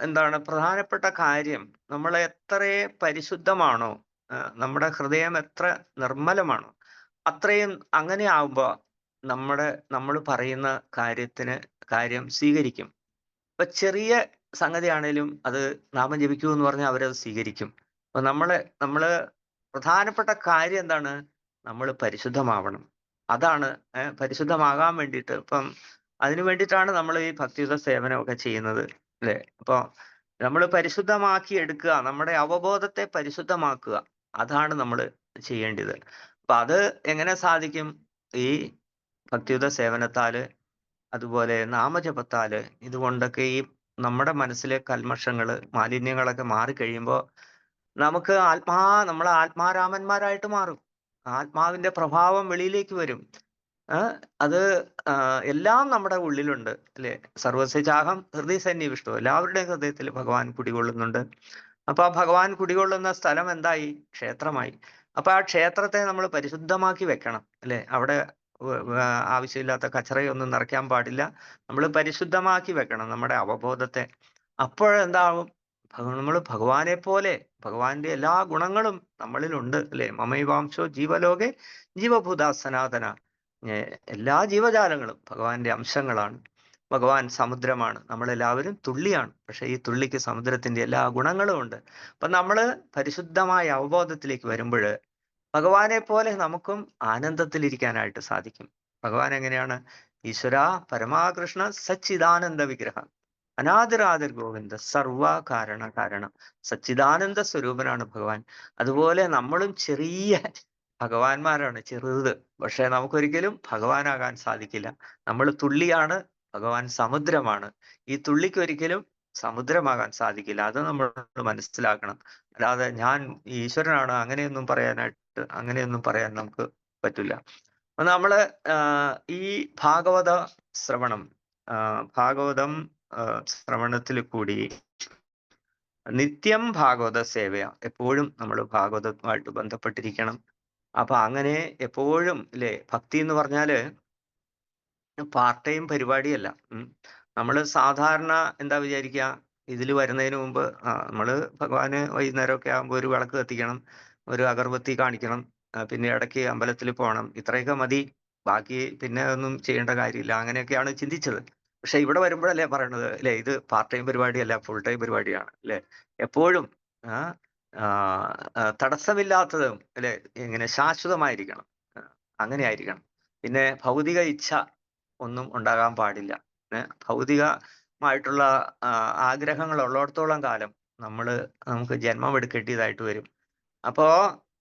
എന്താണ് പ്രധാനപ്പെട്ട കാര്യം, നമ്മൾ എത്ര പരിശുദ്ധമാണോ, നമ്മുടെ ഹൃദയം എത്ര നിർമ്മലമാണോ അത്രയും അങ്ങനെ ആവുമ്പോ നമ്മൾ പറയുന്ന കാര്യം സ്വീകരിക്കും. ഇപ്പൊ ചെറിയ സംഗതിയാണേലും അത് നാമം ജപിക്കൂ എന്ന് പറഞ്ഞാൽ അവരത് സ്വീകരിക്കും. അപ്പൊ നമ്മള് പ്രധാനപ്പെട്ട കാര്യം എന്താണ്? നമ്മൾ പരിശുദ്ധമാവണം. അതാണ് പരിശുദ്ധമാകാൻ വേണ്ടിയിട്ട്. ഇപ്പം അതിനു വേണ്ടിയിട്ടാണ് നമ്മൾ ഈ ഭക്തിയുത സേവനമൊക്കെ ചെയ്യുന്നത്, അല്ലെ? അപ്പൊ നമ്മൾ പരിശുദ്ധമാക്കി എടുക്കുക, നമ്മുടെ അവബോധത്തെ പരിശുദ്ധമാക്കുക, അതാണ് നമ്മൾ ചെയ്യേണ്ടത്. അപ്പൊ അത് എങ്ങനെ സാധിക്കും? ഈ ഭക്തിയുത സേവനത്താല്, അതുപോലെ നാമജപത്താല്, ഇതുകൊണ്ടൊക്കെ ഈ നമ്മുടെ മനസ്സിലെ കൽമഷങ്ങള്, മാലിന്യങ്ങളൊക്കെ മാറിക്കഴിയുമ്പോൾ നമുക്ക് നമ്മൾ ആത്മാരാമന്മാരായിട്ട് മാറും. ആത്മാവിന്റെ പ്രഭാവം വെളിയിലേക്ക് വരും. അത് എല്ലാം നമ്മുടെ ഉള്ളിലുണ്ട്, അല്ലെ? സർവസ്യചാഹം ഹൃദയ സന്നിവിഷ്ടോ, എല്ലാവരുടെയും ഹൃദയത്തിൽ ഭഗവാൻ കുടികൊള്ളുന്നുണ്ട്. അപ്പൊ ആ ഭഗവാൻ കുടികൊള്ളുന്ന സ്ഥലം എന്തായി? ക്ഷേത്രമായി. അപ്പൊ ആ ക്ഷേത്രത്തെ നമ്മൾ പരിശുദ്ധമാക്കി വെക്കണം, അല്ലെ? അവിടെ ആവശ്യമില്ലാത്ത കച്ചറയൊന്നും നിറയ്ക്കാൻ പാടില്ല. നമ്മൾ പരിശുദ്ധമാക്കി വെക്കണം നമ്മുടെ അവബോധത്തെ. അപ്പോഴെന്താവും? നമ്മൾ ഭഗവാനെ പോലെ, ഭഗവാന്റെ എല്ലാ ഗുണങ്ങളും നമ്മളിലുണ്ട് അല്ലേ? മമൈവാംശോ ജീവലോകെ ജീവഭൂതാ സനാതന. എല്ലാ ജീവജാലങ്ങളും ഭഗവാന്റെ അംശങ്ങളാണ്. ഭഗവാൻ സമുദ്രമാണ്. നമ്മളെല്ലാവരും തുള്ളിയാണ്. പക്ഷെ ഈ തുള്ളിക്ക് സമുദ്രത്തിന്റെ എല്ലാ ഗുണങ്ങളും ഉണ്ട്. അപ്പൊ നമ്മള് പരിശുദ്ധമായ അവബോധത്തിലേക്ക് വരുമ്പോൾ ഭഗവാനെ പോലെ നമുക്കും ആനന്ദത്തിലിരിക്കാനായിട്ട് സാധിക്കും. ഭഗവാൻ എങ്ങനെയാണ്? ഈശ്വര പരമാകൃഷ്ണ സച്ചിദാനന്ദ വിഗ്രഹം, അനാദിരാദിർ ഗോവിന്ദ സർവ കാരണ കാരണം. സച്ചിദാനന്ദ സ്വരൂപനാണ് ഭഗവാൻ. അതുപോലെ നമ്മളും ചെറിയ ഭഗവാന്മാരാണ്, ചെറുത്. പക്ഷെ നമുക്കൊരിക്കലും ഭഗവാനാകാൻ സാധിക്കില്ല. നമ്മൾ തുള്ളിയാണ്, ഭഗവാൻ സമുദ്രമാണ്. ഈ തുള്ളിക്കൊരിക്കലും സമുദ്രമാകാൻ സാധിക്കില്ല. അത് നമ്മൾ മനസ്സിലാക്കണം. അല്ലാതെ ഞാൻ ഈശ്വരനാണ് അങ്ങനെയൊന്നും പറയാൻ നമുക്ക് പറ്റില്ല. അപ്പൊ നമ്മള് ഈ ഭാഗവത ശ്രവണം, ഭാഗവതം ശ്രവണത്തിൽ കൂടി നിത്യം ഭാഗവത സേവയ, എപ്പോഴും നമ്മൾ ഭാഗവതവുമായിട്ട് ബന്ധപ്പെട്ടിരിക്കണം. അപ്പൊ അങ്ങനെ എപ്പോഴും ഇല്ലേ, ഭക്തി എന്ന് പറഞ്ഞാല് പാർട്ട് ടൈം പരിപാടിയല്ല. നമ്മള് സാധാരണ എന്താ വിചാരിക്കുക, ഇതിൽ വരുന്നതിന് മുമ്പ് നമ്മള് ഭഗവാന് വൈകുന്നേരമൊക്കെ ആകുമ്പോൾ ഒരു വിളക്ക് കത്തിക്കണം, ഒരു അഗർബത്തി കാണിക്കണം, പിന്നെ ഇടയ്ക്ക് അമ്പലത്തിൽ പോകണം, ഇത്രയൊക്കെ മതി, ബാക്കി പിന്നെ ഒന്നും ചെയ്യേണ്ട കാര്യമില്ല, അങ്ങനെയൊക്കെയാണ് ചിന്തിച്ചത്. പക്ഷെ ഇവിടെ വരുമ്പോഴല്ലേ പറയണത് അല്ലെ, ഇത് പാർട്ട് ടൈം പരിപാടിയല്ല, ഫുൾ ടൈം പരിപാടിയാണ് അല്ലെ. എപ്പോഴും തടസ്സമില്ലാത്തതും അല്ലെ, ഇങ്ങനെ ശാശ്വതമായിരിക്കണം, അങ്ങനെ ആയിരിക്കണം. പിന്നെ ഭൗതിക ഇച്ഛ ഒന്നും ഉണ്ടാകാൻ പാടില്ല. ഭൗതികമായിട്ടുള്ള ആഗ്രഹങ്ങൾ ഉള്ളിടത്തോളം കാലം നമുക്ക് ജന്മം എടുക്കേണ്ടതായിട്ട് വരും. അപ്പോ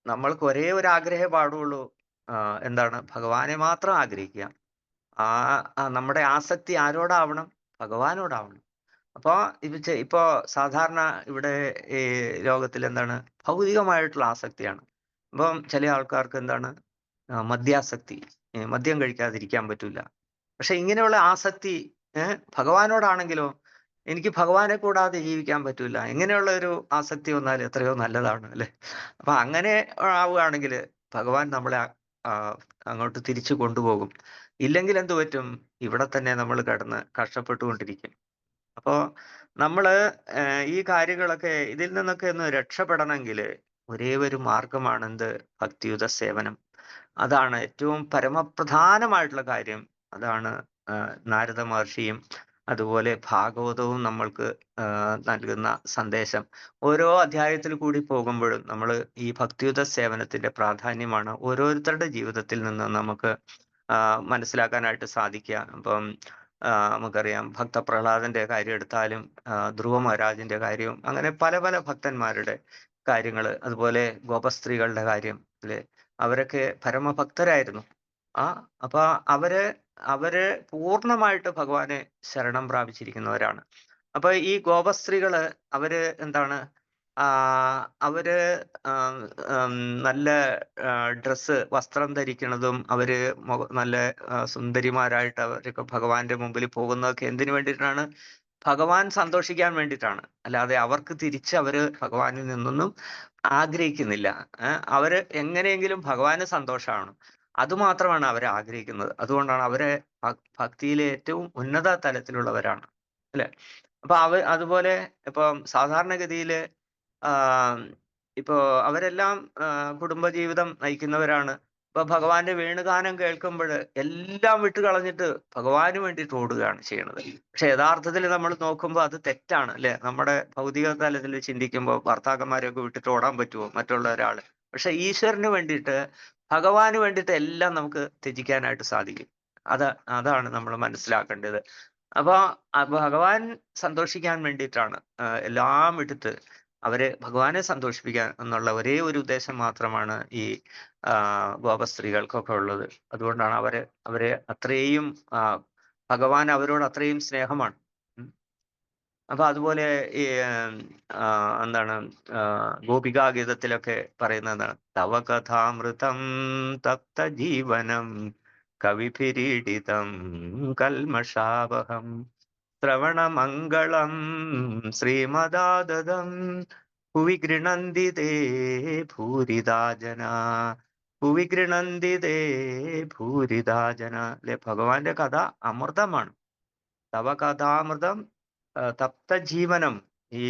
നമ്മൾക്ക് ഒരേ ഒരു ആഗ്രഹമേ പാടുള്ളൂ. എന്താണ്? ഭഗവാനെ മാത്രം ആഗ്രഹിക്കുക. നമ്മുടെ ആസക്തി ആരോടാവണം? ഭഗവാനോടാവണം. അപ്പോ ഇപ്പോ സാധാരണ ഇവിടെ ഈ ലോകത്തിൽ എന്താണ്? ഭൗതികമായിട്ടുള്ള ആസക്തിയാണ്. ഇപ്പം ചില ആൾക്കാർക്ക് എന്താണ്? മദ്യാസക്തി. മദ്യം കഴിക്കാതിരിക്കാൻ പറ്റൂല. പക്ഷെ ഇങ്ങനെയുള്ള ആസക്തി ഭഗവാനോടാണെങ്കിലോ, എനിക്ക് ഭഗവാനെ കൂടാതെ ജീവിക്കാൻ പറ്റൂല, ഇങ്ങനെയുള്ള ഒരു ആസക്തി വന്നാൽ എത്രയോ നല്ലതാണ് അല്ലെ. അപ്പൊ അങ്ങനെ ആവുകയാണെങ്കിൽ ഭഗവാൻ നമ്മളെ അങ്ങോട്ട് തിരിച്ചു കൊണ്ടുപോകും. ഇല്ലെങ്കിൽ എന്തു പറ്റും? ഇവിടെ തന്നെ നമ്മൾ കിടന്ന് കഷ്ടപ്പെട്ടുകൊണ്ടിരിക്കും. അപ്പോ നമ്മള് ഈ കാര്യങ്ങളൊക്കെ ഇതിൽ നിന്നൊക്കെ ഒന്ന് രക്ഷപ്പെടണമെങ്കിൽ ഒരേ ഒരു മാർഗമാണ് എന്ത്? ഭക്തിയുത സേവനം. അതാണ് ഏറ്റവും പരമപ്രധാനമായിട്ടുള്ള കാര്യം. അതാണ് നാരദ മഹർഷിയും അതുപോലെ ഭാഗവതവും നമ്മൾക്ക് നൽകുന്ന സന്ദേശം. ഓരോ അധ്യായത്തിൽ കൂടി പോകുമ്പോഴും നമ്മൾ ഈ ഭക്തിയുത സേവനത്തിന്റെ പ്രാധാന്യമാണ് ഓരോരുത്തരുടെ ജീവിതത്തിൽ നിന്ന് നമുക്ക് മനസ്സിലാക്കാനായിട്ട് സാധിക്കുക. അപ്പം നമുക്കറിയാം, ഭക്തപ്രഹ്ലാദന്റെ കാര്യം എടുത്താലും ധ്രുവ മഹാരാജിന്റെ കാര്യവും, അങ്ങനെ പല പല ഭക്തന്മാരുടെ കാര്യങ്ങൾ, അതുപോലെ ഗോപസ്ത്രീകളുടെ കാര്യം അല്ലെ, അവരൊക്കെ പരമഭക്തരായിരുന്നു. അപ്പൊ അവര് പൂർണ്ണമായിട്ട് ഭഗവാനെ ശരണം പ്രാപിച്ചിരിക്കുന്നവരാണ്. അപ്പൊ ഈ ഗോപസ്ത്രീകള് അവര് എന്താണ്? അവര് നല്ല വസ്ത്രം ധരിക്കുന്നതും, അവര് നല്ല സുന്ദരിമാരായിട്ട് അവരൊക്കെ ഭഗവാന്റെ മുമ്പിൽ പോകുന്നതൊക്കെ എന്തിനു വേണ്ടിയിട്ടാണ്? ഭഗവാൻ സന്തോഷിക്കാൻ വേണ്ടിയിട്ടാണ്. അല്ലാതെ അവർക്ക് തിരിച്ച് അവര് ഭഗവാനിൽ നിന്നൊന്നും ആഗ്രഹിക്കുന്നില്ല. അവര് എങ്ങനെയെങ്കിലും ഭഗവാന് സന്തോഷമാണ്, അതുമാത്രമാണ് അവർ ആഗ്രഹിക്കുന്നത്. അതുകൊണ്ടാണ് അവരെ ഭക്തിയിലെ ഏറ്റവും ഉന്നത തലത്തിലുള്ളവരാണ് അല്ലെ. അപ്പൊ അതുപോലെ ഇപ്പം സാധാരണഗതിയില് ഇപ്പോ അവരെല്ലാം കുടുംബജീവിതം നയിക്കുന്നവരാണ്. ഇപ്പൊ ഭഗവാന്റെ വേണുഗാനം കേൾക്കുമ്പോൾ എല്ലാം വിട്ട് കളഞ്ഞിട്ട് ഭഗവാന് വേണ്ടിയിട്ട് ഓടുകയാണ് ചെയ്യണത്. പക്ഷെ യഥാർത്ഥത്തിൽ നമ്മൾ നോക്കുമ്പോൾ അത് തെറ്റാണ് അല്ലെ. നമ്മുടെ ഭൗതിക തലത്തിൽ ചിന്തിക്കുമ്പോൾ ഭർത്താക്കന്മാരെയൊക്കെ വിട്ടിട്ട് ഓടാൻ പറ്റുമോ മറ്റുള്ള ഒരാള്? പക്ഷെ ഈശ്വരന് വേണ്ടിയിട്ട്, ഭഗവാന് വേണ്ടിയിട്ട് എല്ലാം നമുക്ക് ത്യജിക്കാനായിട്ട് സാധിക്കും. അതാണ് നമ്മൾ മനസ്സിലാക്കേണ്ടത്. അപ്പൊ ഭഗവാൻ സന്തോഷിക്കാൻ വേണ്ടിയിട്ടാണ് എല്ലാം വിട്ടിട്ട് ഭഗവാനെ സന്തോഷിപ്പിക്കാൻ എന്നുള്ള ഒരേ ഒരു ഉദ്ദേശം മാത്രമാണ് ഈ ഗോപസ്ത്രീകൾക്കൊക്കെ ഉള്ളത്. അതുകൊണ്ടാണ് അവരെ അത്രയും ഭഗവാൻ അവരോട് അത്രയും സ്നേഹമാണ്. അപ്പൊ അതുപോലെ ഈ എന്താണ് ഗോപികാഗീതത്തിലൊക്കെ പറയുന്നതാണ്, തവ കഥാമൃതം തപ്ത ജീവനം കവിഭിരീഡിതം കൽമഷാവഹം ശ്രവണമംഗളം ശ്രീമദാദതം ഭുവി ഗൃണന്തി തേ ഭൂരിദാ ജനാ ഭുവി ഗൃണന്തി തേ ഭൂരിതാ ജന. അല്ലെ, ഭഗവാന്റെ കഥ അമൃതമാണ്. തവ കഥാമൃതം തപ്ത ജീവനം. ഈ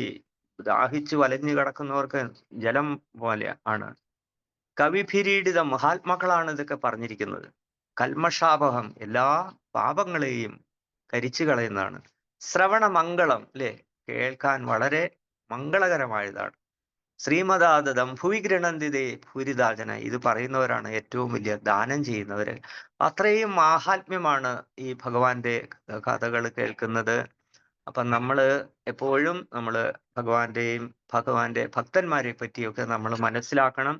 ദാഹിച്ചു വലഞ്ഞു കിടക്കുന്നവർക്ക് ജലം പോലെ ആണ്. കവിഭിരീഡിതം, മഹാത്മാക്കളാണ് ഇതൊക്കെ പറഞ്ഞിരിക്കുന്നത്. കൽമഷാപഹം, എല്ലാ പാപങ്ങളെയും കരിച്ചു കളയുന്നതാണ്. ശ്രവണമംഗളം, അല്ലെ, കേൾക്കാൻ വളരെ മംഗളകരമായതാണ്. ശ്രീമദാദതം ഭുവി ഗൃണന്തിതേ ഭൂരിദാചന. ഇത് പറയുന്നവരാണ് ഏറ്റവും വലിയ ദാനം ചെയ്യുന്നവര്. അത്രയും മാഹാത്മ്യമാണ് ഈ ഭഗവാന്റെ കഥകൾ കേൾക്കുന്നത്. അപ്പൊ നമ്മള് എപ്പോഴും ഭഗവാന്റെയും ഭഗവാന്റെ ഭക്തന്മാരെ പറ്റിയൊക്കെ നമ്മൾ മനസ്സിലാക്കണം.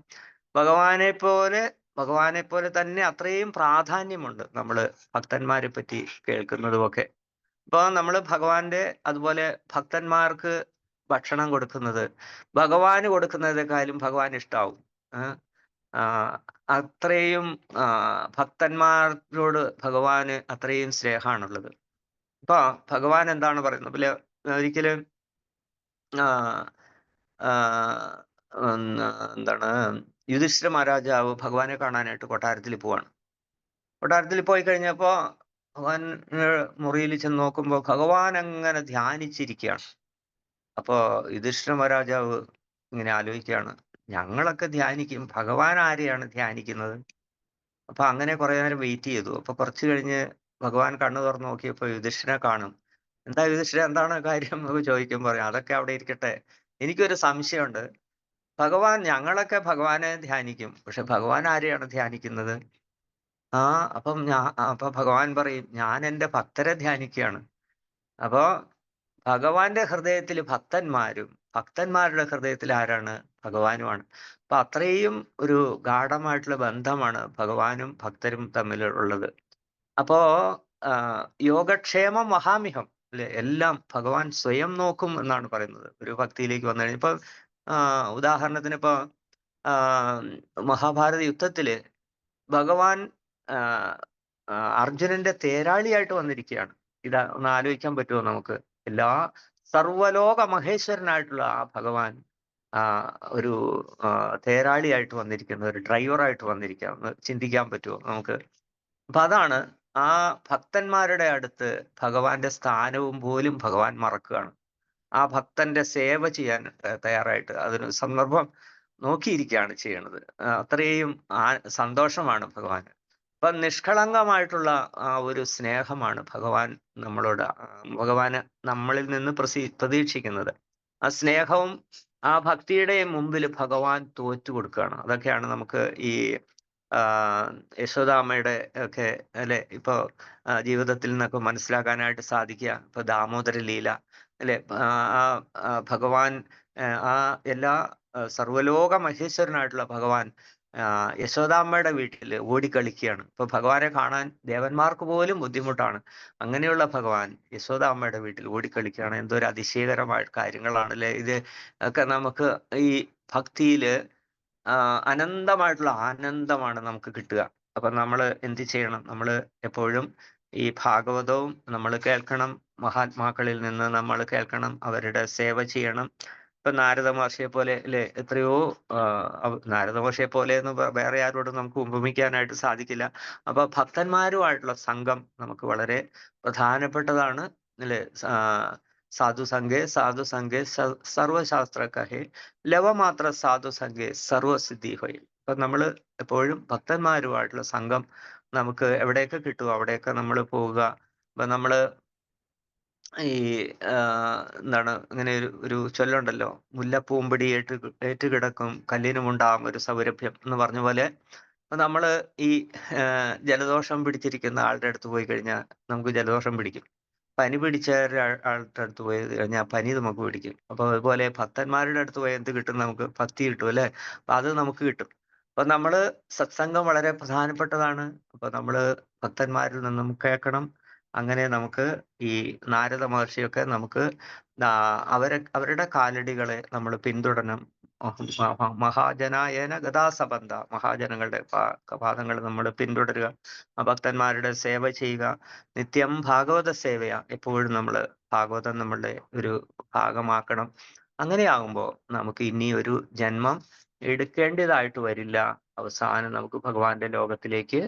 ഭഗവാനെ പോലെ ഭഗവാനെ പോലെ തന്നെ അത്രയും പ്രാധാന്യമുണ്ട് നമ്മൾ ഭക്തന്മാരെ പറ്റി കേൾക്കുന്നതുമൊക്കെ. ഇപ്പൊ നമ്മൾ ഭഗവാന്റെ അതുപോലെ ഭക്തന്മാർക്ക് ഭക്ഷണം കൊടുക്കുന്നത് ഭഗവാന് കൊടുക്കുന്നതിനേക്കാളും ഭഗവാൻ ഇഷ്ടാവും. ആ, അത്രയും ഭക്തന്മാരോട് ഭഗവാന് അത്രയും സ്നേഹമാണുള്ളത്. ഇപ്പൊ ഭഗവാൻ എന്താണ് പറയുന്നത്? പിന്നെ ഒരിക്കലും ആ ആ, എന്താണ്, യുധിഷ്ഠിര മഹാരാജാവ് ഭഗവാനെ കാണാനായിട്ട് കൊട്ടാരത്തിൽ പോവാണ്. കൊട്ടാരത്തിൽ പോയി കഴിഞ്ഞപ്പോ ഭഗവാൻ മുറിയിൽ ചെന്ന് നോക്കുമ്പോ ഭഗവാൻ അങ്ങനെ ധ്യാനിച്ചിരിക്കുകയാണ്. അപ്പോ യുധിഷ്ഠിര മഹാരാജാവ് ഇങ്ങനെ ആലോചിക്കുകയാണ്, ഞങ്ങളൊക്കെ ധ്യാനിക്കും, ഭഗവാൻ ആരെയാണ് ധ്യാനിക്കുന്നത്? അപ്പൊ അങ്ങനെ കുറെ നേരം വെയിറ്റ് ചെയ്തു. അപ്പൊ കുറച്ച് കഴിഞ്ഞ് ഭഗവാൻ കണ്ണു തുറന്ന് നോക്കിയപ്പോ യുധിഷ്ഠിരനെ കാണും. എന്താ യുധിഷ്ഠിര, എന്താണ് കാര്യം എന്നൊക്കെ ചോദിക്കുമ്പോൾ പറയും, അതൊക്കെ അവിടെ ഇരിക്കട്ടെ, എനിക്കൊരു സംശയമുണ്ട്. ഞങ്ങളൊക്കെ ഭഗവാനെ ധ്യാനിക്കും, പക്ഷെ ഭഗവാൻ ആരെയാണ് ധ്യാനിക്കുന്നത്? ആ അപ്പൊ ഭഗവാൻ പറയും, ഞാൻ എൻ്റെ ഭക്തരെ ധ്യാനിക്കുകയാണ്. അപ്പോ ഭഗവാന്റെ ഹൃദയത്തിൽ ഭക്തന്മാരും ഭക്തന്മാരുടെ ഹൃദയത്തിൽ ആരാണ്? ഭഗവാനുമാണ്. അപ്പൊ അത്രയും ഒരു ഗാഢമായിട്ടുള്ള ബന്ധമാണ് ഭഗവാനും ഭക്തരും തമ്മിലുള്ളത്. അപ്പോ യോഗക്ഷേമം മഹാമിഹം, അല്ലെ, എല്ലാം ഭഗവാൻ സ്വയം നോക്കും എന്നാണ് പറയുന്നത് ഒരു ഭക്തിയിലേക്ക് വന്നു കഴിഞ്ഞാൽ. ഇപ്പൊ ഉദാഹരണത്തിന് ഇപ്പൊ ആ, മഹാഭാരത യുദ്ധത്തില് ഭഗവാൻ ആ, അർജുനന്റെ തേരാളിയായിട്ട് വന്നിരിക്കുകയാണ്. ഒന്ന് ആലോചിക്കാൻ പറ്റുമോ നമുക്ക്? എല്ലാ സർവലോക മഹേശ്വരനായിട്ടുള്ള ആ ഭഗവാൻ ആ ഒരു തേരാളിയായിട്ട് വന്നിരിക്കുന്ന, ഒരു ഡ്രൈവറായിട്ട് വന്നിരിക്കുക, ഒന്ന് ചിന്തിക്കാൻ പറ്റുമോ നമുക്ക്? അപ്പൊ അതാണ്, ആ ഭക്തന്മാരുടെ അടുത്ത് ഭഗവാന്റെ സ്ഥാനവും പോലും ഭഗവാൻ മറക്കുകയാണ്. ആ ഭക്തന്റെ സേവ ചെയ്യാൻ തയ്യാറായിട്ട് അതിന് സന്ദർഭം നോക്കിയിരിക്കുകയാണ് ചെയ്യണത്. അത്രയും സന്തോഷമാണ് ഭഗവാന്. അപ്പൊ നിഷ്കളങ്കമായിട്ടുള്ള ആ ഒരു സ്നേഹമാണ് ഭഗവാന് നമ്മളിൽ നിന്ന് പ്രതീക്ഷിക്കുന്നത്. ആ സ്നേഹവും ആ ഭക്തിയുടെ മുമ്പിൽ ഭഗവാൻ തോറ്റു കൊടുക്കുകയാണ്. അതൊക്കെയാണ് നമുക്ക് ഈ ആ യശോദാമ്മയുടെ ഒക്കെ, അല്ലെ, ഇപ്പൊ ജീവിതത്തിൽ നിന്നൊക്കെ മനസ്സിലാക്കാനായിട്ട് സാധിക്കുക. ഇപ്പൊ ദാമോദര ലീല, അല്ലെ, ഭഗവാൻ ആ എല്ലാ സർവലോക മഹേശ്വരനായിട്ടുള്ള ഭഗവാൻ യശോദാമ്മയുടെ വീട്ടിൽ ഓടിക്കളിക്കുകയാണ്. ഇപ്പൊ ഭഗവാനെ കാണാൻ ദേവന്മാർക്ക് പോലും ബുദ്ധിമുട്ടാണ്. അങ്ങനെയുള്ള ഭഗവാൻ യശോദാമ്മയുടെ വീട്ടിൽ ഓടിക്കളിക്കുകയാണ്. എന്തൊരു അതിശയകരമായ കാര്യങ്ങളാണല്ലേ ഇത് ഒക്കെ. നമുക്ക് ഈ ഭക്തിയില് അനന്തമായിട്ടുള്ള ആനന്ദമാണ് നമുക്ക് കിട്ടുക. അപ്പൊ നമ്മൾ എന്ത് ചെയ്യണം? നമ്മൾ എപ്പോഴും ഈ ഭാഗവതവും നമ്മൾ കേൾക്കണം, മഹാത്മാക്കളിൽ നിന്ന് നമ്മൾ കേൾക്കണം, അവരുടെ സേവ ചെയ്യണം. ഇപ്പൊ നാരദ മഹർഷിയെ പോലെ, അല്ലെ, എത്രയോ നാരദ മഹർഷിയെ പോലെ എന്ന് വേറെ ആരോടും നമുക്ക് ഉപമിക്കാനായിട്ട് സാധിക്കില്ല. അപ്പൊ ഭക്തന്മാരുമായിട്ടുള്ള സംഘം നമുക്ക് വളരെ പ്രധാനപ്പെട്ടതാണ്, അല്ലെ. സാധു സംഘേ സർവശാസ്ത്ര കഹേ, ലവമാത്ര സാധുസംഘേ സർവസിദ്ധി ഹോയ്. അപ്പൊ നമ്മൾ എപ്പോഴും ഭക്തന്മാരുമായിട്ടുള്ള സംഘം നമുക്ക് എവിടെയൊക്കെ കിട്ടുമോ അവിടെയൊക്കെ നമ്മൾ പോവുക. അപ്പൊ നമ്മള് ഈ എന്താണ്, ഇങ്ങനെ ഒരു ചൊല്ലുണ്ടല്ലോ, മുല്ലപ്പൂമ്പൊടി ഏറ്റുകിടക്കും കല്ലിനുമുണ്ടാകും ഒരു സൗരഭ്യം എന്ന് പറഞ്ഞ പോലെ. അപ്പൊ നമ്മള് ഈ ജലദോഷം പിടിച്ചിരിക്കുന്ന ആളുടെ അടുത്ത് പോയി കഴിഞ്ഞാൽ നമുക്ക് ജലദോഷം പിടിക്കും. പനി പിടിച്ച ആളുടെ അടുത്ത് പോയി കഴിഞ്ഞാൽ പനി നമുക്ക് പിടിക്കും. അപ്പൊ അതുപോലെ ഭക്തന്മാരുടെ അടുത്ത് പോയി എന്ത് കിട്ടും? നമുക്ക് ഭക്തി കിട്ടും, അല്ലെ. അപ്പൊ അത് നമുക്ക് കിട്ടും. അപ്പൊ നമ്മള് സത്സംഗം വളരെ പ്രധാനപ്പെട്ടതാണ്. അപ്പൊ നമ്മള് ഭക്തന്മാരിൽ നിന്നും കേൾക്കണം. അങ്ങനെ നമുക്ക് ഈ നാരദ മഹർഷിയൊക്കെ നമുക്ക് അവരുടെ കാലടികളെ നമ്മൾ പിന്തുടരണം. മഹാജനായന ഗതാസബന്ധ, മഹാജനങ്ങളുടെ പാദങ്ങൾ നമ്മൾ പിന്തുടരുക, ഭക്തന്മാരുടെ സേവ ചെയ്യുക. നിത്യം ഭാഗവത സേവയ, എപ്പോഴും നമ്മൾ ഭാഗവതം നമ്മളുടെ ഒരു ഭാഗമാക്കണം. അങ്ങനെയാകുമ്പോൾ നമുക്ക് ഇനി ഒരു ജന്മം എടുക്കേണ്ടതായിട്ട് വരില്ല. അവസാനം നമുക്ക് ഭഗവാന്റെ ലോകത്തിലേക്ക്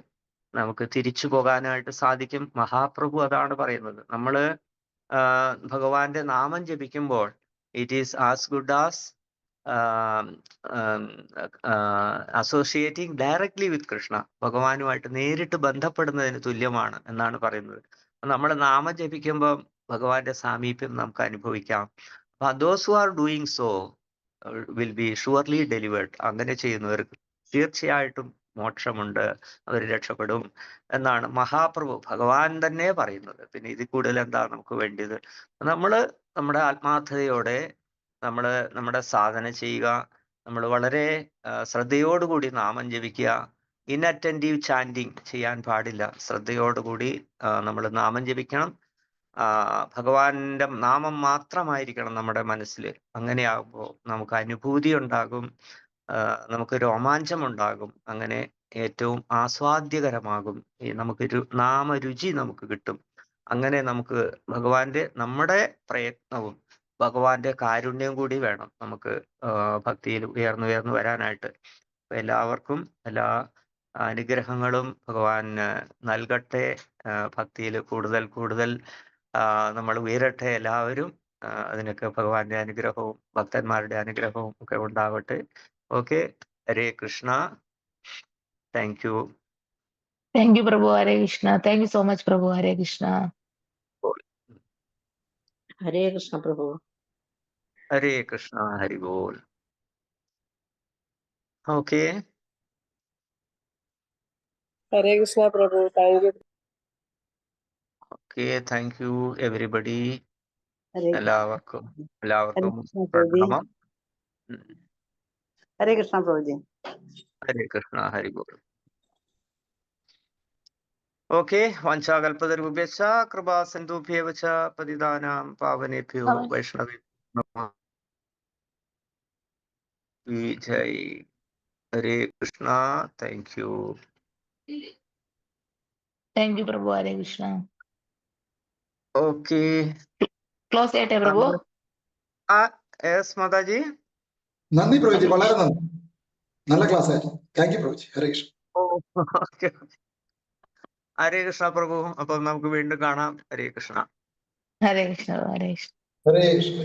നമുക്ക് തിരിച്ചു പോകാനായിട്ട് സാധിക്കും. മഹാപ്രഭു അതാണ് പറയുന്നത്. നമ്മള് ഭഗവാന്റെ നാമം ജപിക്കുമ്പോൾ it is as good as associating directly with Krishna. ഭഗവാനുമായിട്ട് നേരിട്ട് ബന്ധപ്പെടുന്നതിന് തുല്യമാണ് എന്നാണ് പറയുന്നത്. നമ്മൾ നാമം ജപിക്കുമ്പോൾ ഭഗവാന്റെ സാമീപ്യം നമുക്ക് അനുഭവിക്കാം. Those who are doing so will be surely delivered. അങ്ങനെ ചെയ്യുന്നവർക്ക് തീർച്ചയായിട്ടും മോക്ഷമുണ്ട്, അവർ രക്ഷപ്പെടും എന്നാണ് മഹാപ്രഭു ഭഗവാൻ തന്നെ പറയുന്നത്. പിന്നെ ഇതിൽ കൂടുതൽ എന്താ നമുക്ക് വേണ്ടത്? നമ്മുടെ ആത്മാർത്ഥതയോടെ നമ്മുടെ സാധന ചെയ്യുക. നമ്മൾ വളരെ ശ്രദ്ധയോടുകൂടി നാമം ജപിക്കുക. ഇൻഅറ്റൻറ്റീവ് ചാൻഡിങ് ചെയ്യാൻ പാടില്ല. ശ്രദ്ധയോടുകൂടി നമ്മൾ നാമം ജപിക്കണം. ഭഗവാന്റെ നാമം മാത്രമായിരിക്കണം നമ്മുടെ മനസ്സിൽ. അങ്ങനെയാകുമ്പോൾ നമുക്ക് അനുഭൂതി ഉണ്ടാകും, നമുക്ക് രോമാഞ്ചമുണ്ടാകും. അങ്ങനെ ഏറ്റവും ആസ്വാദ്യകരമാകും. നമുക്കൊരു നാമരുചി നമുക്ക് കിട്ടും. അങ്ങനെ നമുക്ക് നമ്മുടെ പ്രയത്നവും ഭഗവാന്റെ കാരുണ്യം കൂടി വേണം നമുക്ക് ഭക്തിയിൽ ഉയർന്നു വരാനായിട്ട്. എല്ലാവർക്കും എല്ലാ അനുഗ്രഹങ്ങളും ഭഗവാൻ നൽകട്ടെ. ഭക്തിയിൽ കൂടുതൽ നമ്മൾ ഉയരട്ടെ എല്ലാവരും. അതിനൊക്കെ ഭഗവാന്റെ അനുഗ്രഹവും ഭക്തന്മാരുടെ അനുഗ്രഹവും ഒക്കെ ഉണ്ടാവട്ടെ. Okay, Hare Krishna. Thank you. Thank you, Prabhu. Hare Krishna. Thank you so much, Prabhu. Hare Krishna. Hare Krishna, Prabhu. Hare Krishna. Hari Bol. Okay. Hare Krishna, Prabhu. Thank you. Okay, thank you everybody. Hare എല്ലാവർക്കും Krishna, Prabhuji. പ്രണാമം. Hare Krishna, Prabhuji. Hare Krishna. Hari Bol. Okay, വഞ്ചാകൽപതരുഭ്യശ്ച കൃപാ സിന്ധുഭ്യേവ ച പതിതാനാം പാവനേഭ്യോ വൈഷ്ണവേഭ്യോ നമഃ. ജയ്. Hare Krishna. Thank you. Thank you, Prabhu. Hare Krishna. Okay. Close ചെയ്യട്ടെ, Prabhu. യെസ് മാതാജി. നന്ദി പ്രഭുജി, വളരെ നന്ദി. നല്ല ക്ലാസ് ആയിരുന്നു. Thank you Prabhuji. Hare Krishna. Okay. Hare Krishna പ്രഭു. അപ്പം നമുക്ക് വീണ്ടും കാണാം. ഹരേ Krishna. Hare Krishna. Hare Krishna. ഹരേ കൃഷ്ണ.